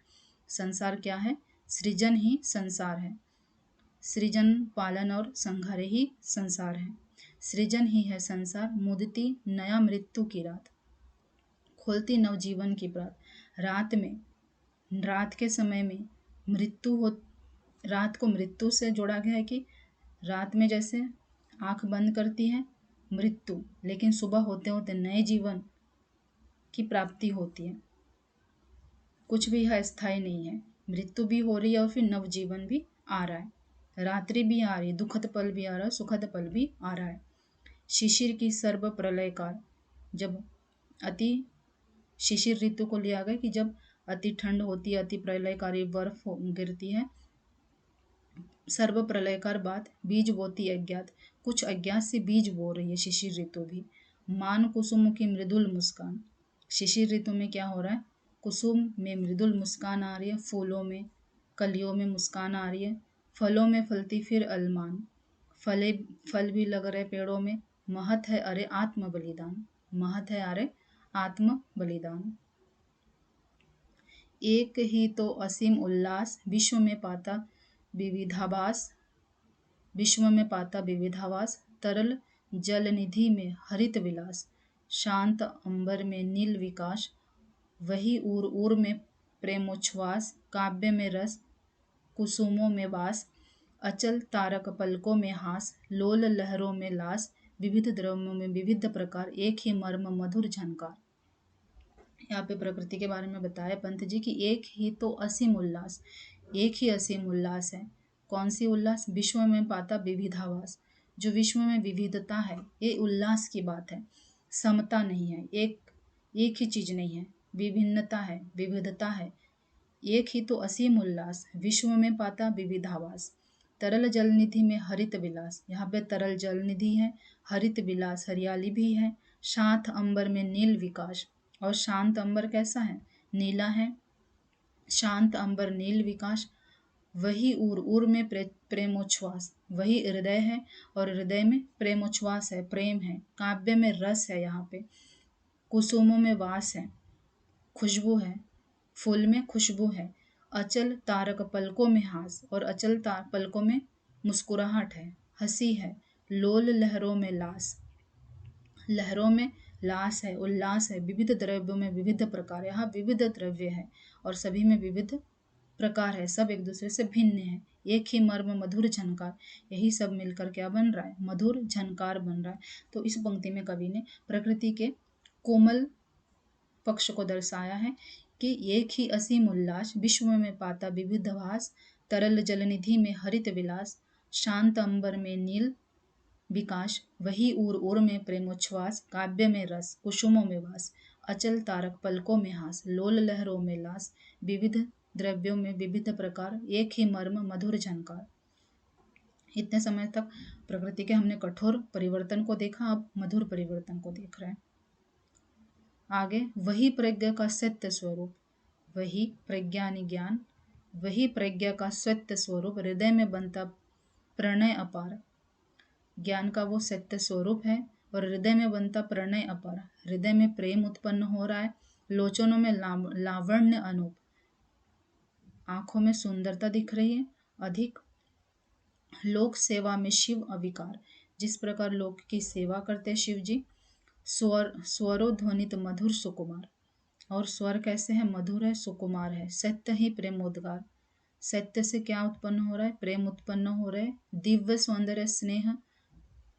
संसार क्या है? सृजन ही संसार है। सृजन, पालन और संहार ही संसार है। सृजन ही है संसार। मुदती नया मृत्यु की रात, खोलती नवजीवन की प्रात। रात में, रात के समय में मृत्यु हो, रात को मृत्यु से जोड़ा गया है कि रात में जैसे आंख बंद करती है मृत्यु, लेकिन सुबह होते होते नए जीवन की प्राप्ति होती है। कुछ भी है स्थायी नहीं है। मृत्यु भी हो रही है और फिर नवजीवन भी आ रहा है। रात्रि भी आ रही है, दुखद पल भी आ रहा है, सुखद पल भी आ रहा है। शिशिर की सर्व प्रलयकार, जब अति शिशिर ऋतु को लिया गया कि जब अति ठंड होती है, अति प्रलयकारी बर्फ गिरती है। सर्व प्रलयकार बात, बीज बोती अज्ञात, कुछ अज्ञात से बीज बो रही है शिशिर ऋतु भी। मान कुसुम की मृदुल मुस्कान, शिशिर ऋतु में क्या हो रहा है? कुसुम में मृदुल मुस्कान आ रही है, फूलों में, कलियों में मुस्कान आ रही है। फलों में फलती फिर अलमान, फल भी लग रहे पेड़ों में। महत है अरे आत्म बलिदान, महत है अरे आत्म बलिदान। एक ही तो असीम उल्लास, विश्व में पाता विविधाभास, विश्व में पाता विविधावास। तरल जल निधि में हरित विलास, शांत अंबर में नील विकास। वही उर उर में प्रेमोच्छ्वास, काव्य में रस, कुसुमों में वास। अचल तारक पलकों में हास, लोल लहरों में लास। विविध द्रव्यों में विविध प्रकार, एक ही मर्म मधुर झनकार। यहाँ पे प्रकृति के बारे में बताया पंत जी की एक ही तो असीम उल्लास, एक ही असीम उल्लास है। कौन सी उल्लास? विश्व में पाता विविधावास, जो विश्व में विविधता है, ये उल्लास की बात है। समता नहीं है, एक ही चीज नहीं है, विभिन्नता है, विविधता है। एक ही तो असीम उल्लास, विश्व में पाता विविधावास। तरल जल निधि में हरित विलास, यहाँ पे तरल जल निधि है, हरित विलास हरियाली भी है। शांत अंबर में नील विकास, और शांत अंबर कैसा है? नीला है। शांत अंबर नील विकास। वही उर उर में प्रेमोच्छ्वास, वही हृदय है और हृदय में प्रेमोच्छ्वास है, प्रेम है। काव्य में रस है, यहाँ पे कुसुमों में वास है, खुशबू है, फूल में खुशबू है। अचल तारक पलकों में हास, और अचल पलकों में मुस्कुराहट है, हंसी है। लोल लहरों में लास, लहरों में लास है, उल्लास है। विविध द्रव्यों में विविध प्रकार, यहाँ विविध द्रव्य है और सभी में विविध प्रकार है, सब एक दूसरे से भिन्न है। एक ही मर्म मधुर झनकार, यही सब मिलकर क्या बन रहा है? मधुर झनकार बन रहा है। तो इस पंक्ति में कवि ने प्रकृति के कोमल पक्ष को दर्शाया है कि एक ही असीम उल्लास, विश्व में पाता विविध भास। तरल जलनिधि में हरित विलास, शांत अंबर में नील विकास। वही उर उर में प्रेमोच्छ्वास, काव्य में रस, कुसुमों में वास। अचल तारक पलकों में हास, लोल लहरों में लास। विविध द्रव्यों में विविध प्रकार, एक ही मर्म मधुर झनकार। इतने समय तक प्रकृति के हमने कठोर परिवर्तन को देखा, अब मधुर परिवर्तन को देख रहे हैं। आगे, वही प्रज्ञा का सत्य स्वरूप, वही प्रज्ञानी ज्ञान, वही प्रज्ञा का सत्य स्वरूप। हृदय में बनता प्रणय अपार, ज्ञान का वो सत्य स्वरूप है और हृदय में बनता प्रणय अपार। हृदय में प्रेम उत्पन्न हो रहा है। लोचनों में लावण्य अनूप, आंखों में सुंदरता दिख रही है अधिक। लोक सेवा में शिव अविकार, जिस प्रकार लोक की सेवा करते हैं शिव जी। स्वरो ध्वनित मधुर सुकुमार, और स्वर कैसे है? मधुर है, सुकुमार है। सत्य ही प्रेमोद्गार, सत्य से क्या उत्पन्न हो रहा है? प्रेम उत्पन्न हो रहे। दिव्य सौंदर्य स्नेह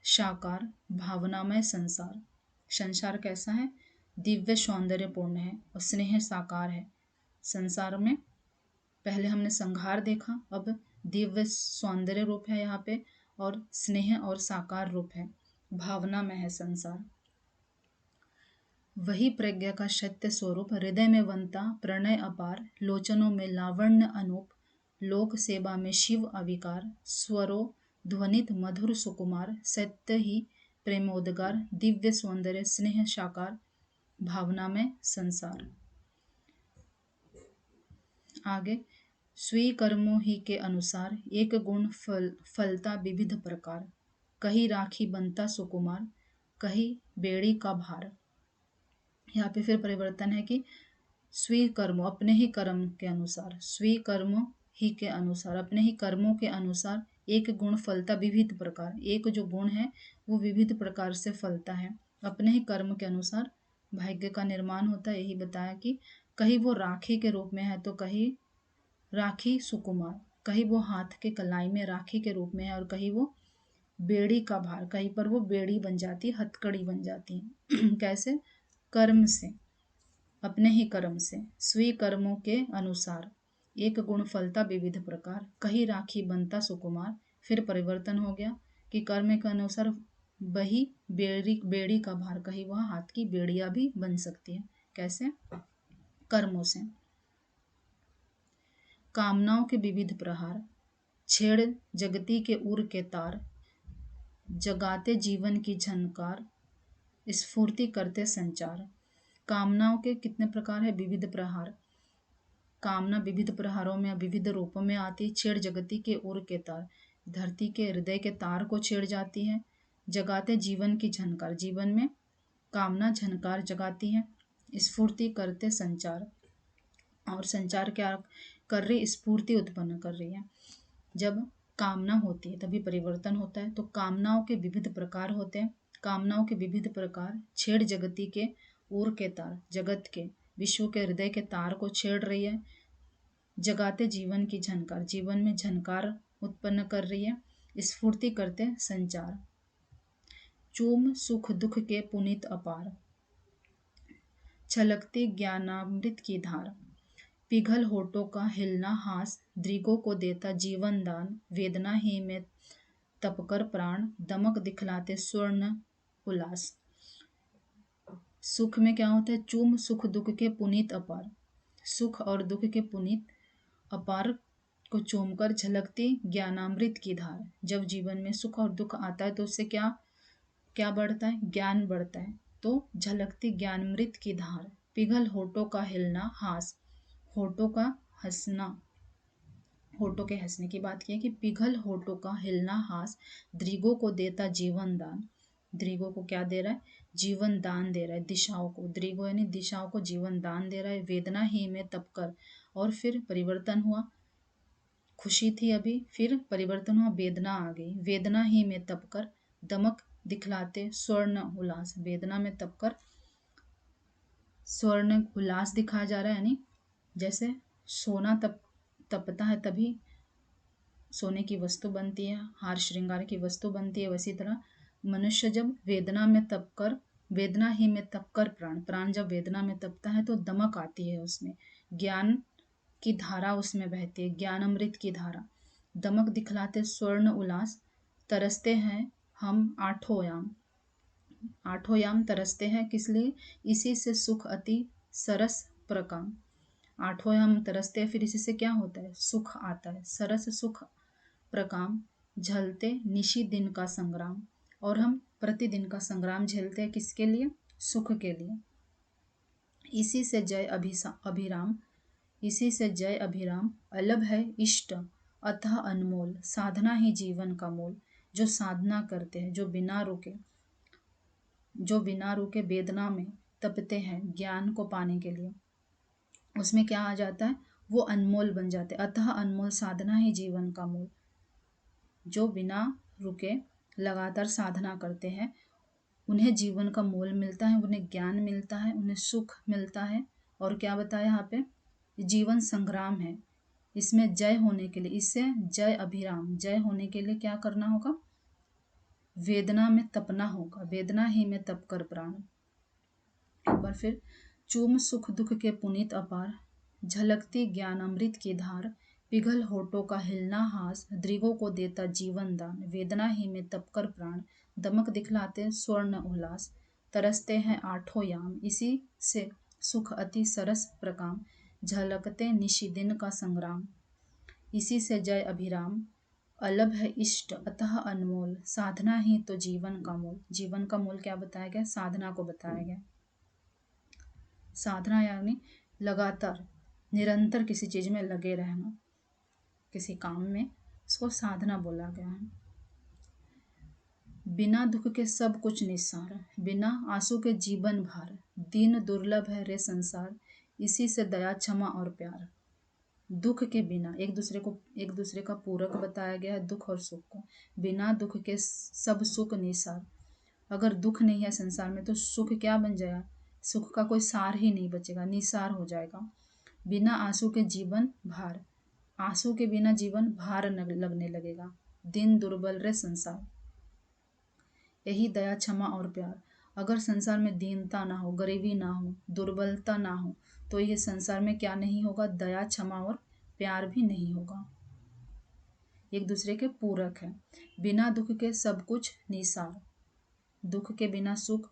साकार, भावनामय संसार, संसार कैसा है? दिव्य सौंदर्यपूर्ण है और स्नेह साकार है। संसार में पहले हमने संहार देखा, अब दिव्य सौंदर्य रूप है यहाँ पे, और स्नेह और साकार रूप है, भावना में है संसार। वही प्रज्ञा का सत्य स्वरूप, हृदय में बनता प्रणय अपार। लोचनों में लावण्य अनूप, लोक सेवा में शिव अविकार। स्वरों ध्वनित मधुर सुकुमार, सत्य ही प्रेमोदगार, दिव्य सौंदर्य स्नेह साकार, भावना में संसार। आगे, स्वीकर्मों ही के अनुसार, एक गुण फलता विविध प्रकार, कहीं राखी बनता सुकुमार, कहीं बेड़ी का भार। यहाँ पे फिर परिवर्तन है कि स्वीकर्म अपने ही कर्म के अनुसार, स्वीकर्म ही के अनुसार, अपने ही कर्मों के अनुसार, एक गुण फलता विविध प्रकार, एक जो गुण है वो विविध प्रकार से फलता है। अपने ही कर्म के अनुसार भाग्य का निर्माण होता है। यही बताया कि कहीं वो राखी के रूप में है तो कहीं राखी सुकुमार, कहीं वो हाथ के कलाई में राखी के रूप में है और कहीं वो बेड़ी का भार, कहीं पर वो बेड़ी बन जाती है, हथकड़ी बन जाती है। कैसे? कर्म से, अपने ही कर्म से। स्वीकर्मों के अनुसार, एक गुण फलता विविध प्रकार, कहीं राखी बनता सुकुमार। फिर परिवर्तन हो गया कि कर्म के अनुसार वही बेड़ी का भार, कहीं वह हाथ की बेड़ियां भी बन सकती है। कैसे? कर्मों से। कामनाओं के विविध प्रहार, छेड़ जगती के उर के तार, जगाते जीवन की झनकार, स्फूर्ति करते संचार। कामनाओं के कितने प्रकार है? विविध प्रहार। कामना विविध प्रहारों में, विविध रूपों में आती। छेड़ जगती के उर के तार, धरती के हृदय के तार को छेड़ जाती है। जगाते जीवन की झनकार, जीवन में कामना झनकार जगाती है। स्फूर्ति करते संचार, और संचार क्या कर रही? स्फूर्ति उत्पन्न कर रही है। जब कामना होती है तभी परिवर्तन होता है। तो कामनाओं के विविध प्रकार होते हैं। कामनाओं के विविध प्रकार, छेड़ जगती के उर के तार, जगत के, विश्व के हृदय के तार को छेड़ रही है। जगाते जीवन की झनकार, जीवन में झनकार उत्पन्न कर रही है। स्फूर्ति करते संचार। चूम सुख दुख के पुनीत अपार, छलकती ज्ञानामृत की धार, पिघल होठों का हिलना हास, दृगों को देता जीवन दान, वेदना ही में तपकर प्राण, दमक दिखलाते स्वर्ण उल्लास। सुख में क्या होता है? चूम सुख दुख के पुनीत अपार, सुख और दुख के पुनीत अपार को चूमकर झलकती ज्ञानामृत की धार। जब जीवन में सुख और दुख आता है तो उससे क्या क्या बढ़ता है? ज्ञान बढ़ता है। तो झलकती ज्ञानामृत की धार, पिघल होठों का हिलना हास, होठों का हंसना, होठों के हंसने की बात की है कि पिघल होठों का हिलना हास, दृगों को देता जीवन दान। दृगों को क्या दे रहा है? जीवन दान दे रहा है। दिशाओं को, दृगों यानी दिशाओं को जीवन दान दे रहा है। वेदना ही में तपकर, और फिर परिवर्तन हुआ। खुशी थी अभी, फिर परिवर्तन हुआ, वेदना आ गई। वेदना ही में तपकर, दमक दिखलाते स्वर्ण उल्लास, वेदना में तपकर स्वर्ण उल्लास दिखाया जा रहा है। यानी जैसे सोना तपता है तभी सोने की वस्तु बनती है, हार श्रृंगार की वस्तु बनती है, वैसी तरह मनुष्य जब वेदना में तपकर, वेदना ही में तपकर प्राण जब वेदना में तपता है तो दमक आती है उसमें, ज्ञान की धारा उसमें बहती है, ज्ञान अमृत की धारा। दमक दिखलाते स्वर्ण उल्लास, तरसते हैं हम आठों याम, आठों याम तरसते हैं किस लिए? इसी से सुख अति सरस प्रकाम। आठों याम तरसते हैं, फिर इसी से क्या होता है? सुख आता है, सरस सुख प्रकाम। झलते निशी दिन का संग्राम, और हम प्रतिदिन का संग्राम झेलते हैं किसके लिए? सुख के लिए। इसी से जय अभिराम, इसी से जय अभिराम, अलग है इष्ट अतः अनमोल, साधना ही जीवन का मोल। जो साधना करते हैं, जो बिना रुके वेदना में तपते हैं ज्ञान को पाने के लिए, उसमें क्या आ जाता है? वो अनमोल बन जाते हैं। अतः अनमोल, साधना ही जीवन का मोल। जो बिना रुके लगातार साधना करते हैं उन्हें जीवन का मोल मिलता है, उन्हें ज्ञान मिलता है, उन्हें सुख मिलता है। और क्या बताया यहाँ पे? जीवन संग्राम है, इसमें जय होने के लिए, इससे जय अभिराम, जय होने के लिए क्या करना होगा? वेदना में तपना होगा, वेदना ही में तप कर प्राण। एक बार फिर, चूम सुख दुख के पुनीत अपार, झलकती ज्ञान अमृत की धार, पिघल होठों का हिलना हास, दृगों को देता जीवन दान, वेदना ही में तपकर प्राण, दमक दिखलाते स्वर्ण उल्लास, तरसते हैं आठों याम, इसी से सुख अति सरस प्रकाम, झलकते निशी दिन का संग्राम। इसी से जय अभिराम, अलभ है इष्ट अतः अनमोल, साधना ही तो जीवन का मूल। जीवन का मूल क्या बताया गया? साधना को बताया गया। साधना यानी लगातार निरंतर किसी चीज में लगे रहना, किसी काम में, उसको साधना बोला गया है। बिना दुख के सब कुछ निस्सार, बिना आंसू के जीवन भार, दीन दुर्लभ है रे संसार, इसी से दया क्षमा और प्यार। दुख के बिना, एक दूसरे का पूरक बताया गया है दुख और सुख को। बिना दुख के सब सुख निसार, अगर दुख नहीं है संसार में तो सुख क्या बन जाएगा? सुख का कोई सार ही नहीं बचेगा, निसार हो जाएगा। बिना आंसू के जीवन भार, आंसू के बिना जीवन भार लगने लगेगा। दिन दुर्बल रे संसार, यही दया क्षमा और प्यार। अगर संसार में दीनता ना हो, गरीबी ना हो, दुर्बलता ना हो, तो ये संसार में क्या नहीं होगा? दया क्षमा और प्यार भी नहीं होगा। एक दूसरे के पूरक है। बिना दुख के सब कुछ निसार, दुख के बिना सुख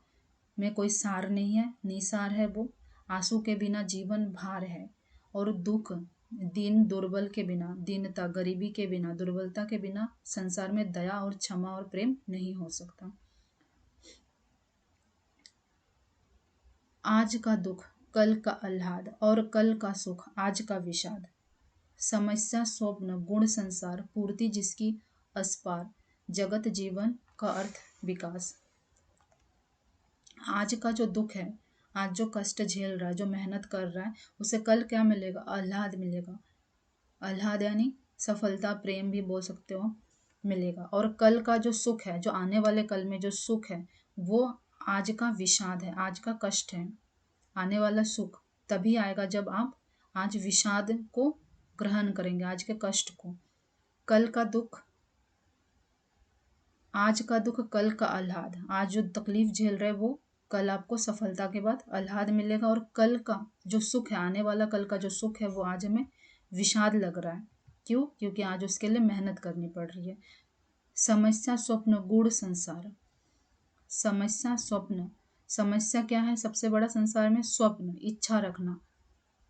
में कोई सार नहीं है, निसार है वो। आंसू के बिना जीवन भार है, और दुख दीन दुर्बल के बिना, दीनता गरीबी के बिना, दुर्बलता के बिना संसार में दया और क्षमा और प्रेम नहीं हो सकता। आज का दुख कल का आह्लाद, और कल का सुख आज का विषाद। समस्या स्वप्न गुण संसार, पूर्ति जिसकी अस्पार, जगत जीवन का अर्थ विकास। आज का जो दुख है, आज जो कष्ट झेल रहा है, जो मेहनत कर रहा है, उसे कल क्या मिलेगा? आह्लाद मिलेगा। आह्लाद यानी सफलता, प्रेम भी बोल सकते हो, मिलेगा। और कल का जो सुख है, जो आने वाले कल में जो सुख है, वो आज का विषाद है, आज का कष्ट है। आने वाला सुख तभी आएगा जब आप आज विषाद को ग्रहण करेंगे, आज के कष्ट को। कल का दुख, आज का दुख कल का आह्लाद, आज जो तकलीफ झेल रहे वो कल आपको सफलता के बाद आह्लाद मिलेगा। और कल का जो सुख है, आने वाला कल का जो सुख है, वो आज हमें विषाद लग रहा है। क्यों? क्योंकि आज उसके लिए मेहनत करनी पड़ रही है। समस्या स्वप्न गूढ़ संसार, समस्या स्वप्न, समस्या क्या है सबसे बड़ा संसार में? स्वप्न, इच्छा रखना,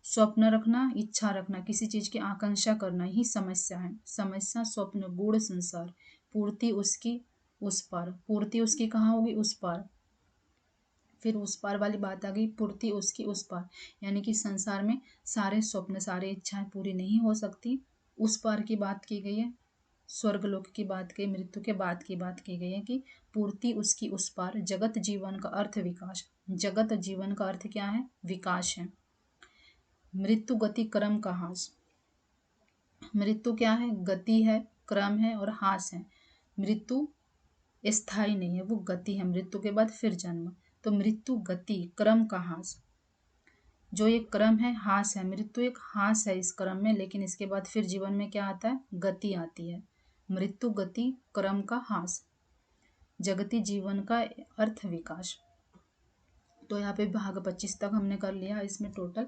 स्वप्न रखना, इच्छा रखना, किसी चीज की आकांक्षा करना ही समस्या है। समस्या स्वप्न गूढ़ संसार, पूर्ति उसकी उस पार, पूर्ति उसकी कहाँ होगी? उस पार। फिर उस पार वाली बात आ गई, पूर्ति उसकी उस पार, यानी कि संसार में सारे स्वप्न, सारी इच्छाएं पूरी नहीं हो सकती। उस पार की बात की गई है, स्वर्गलोक की बात की, मृत्यु के बाद की बात की गई है कि पूर्ति उसकी उस पार, जगत जीवन का अर्थ विकास। जगत जीवन का अर्थ क्या है? विकास है। मृत्यु गति क्रम का हास, मृत्यु क्या है? गति है, क्रम है और हास है। मृत्यु स्थायी नहीं है, वो गति है, मृत्यु के बाद फिर जन्म। तो मृत्यु गति क्रम का हास, जो ये क्रम है हास है, मृत्यु एक हास है इस क्रम में, लेकिन इसके बाद फिर जीवन में क्या आता है? गति आती है। मृत्यु गति क्रम का हास, जगती जीवन का अर्थ विकास। तो यहाँ पे भाग 25 तक हमने कर लिया। इसमें टोटल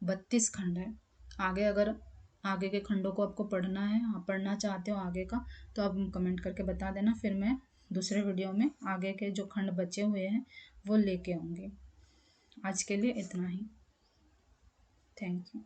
32 खंड है। आगे अगर आगे के खंडों को आपको पढ़ना है, आप पढ़ना चाहते हो आगे का, तो आप कमेंट करके बता देना, फिर मैं दूसरे वीडियो में आगे के जो खंड बचे हुए हैं वो लेके आऊँगी। आज के लिए इतना ही। Thank you.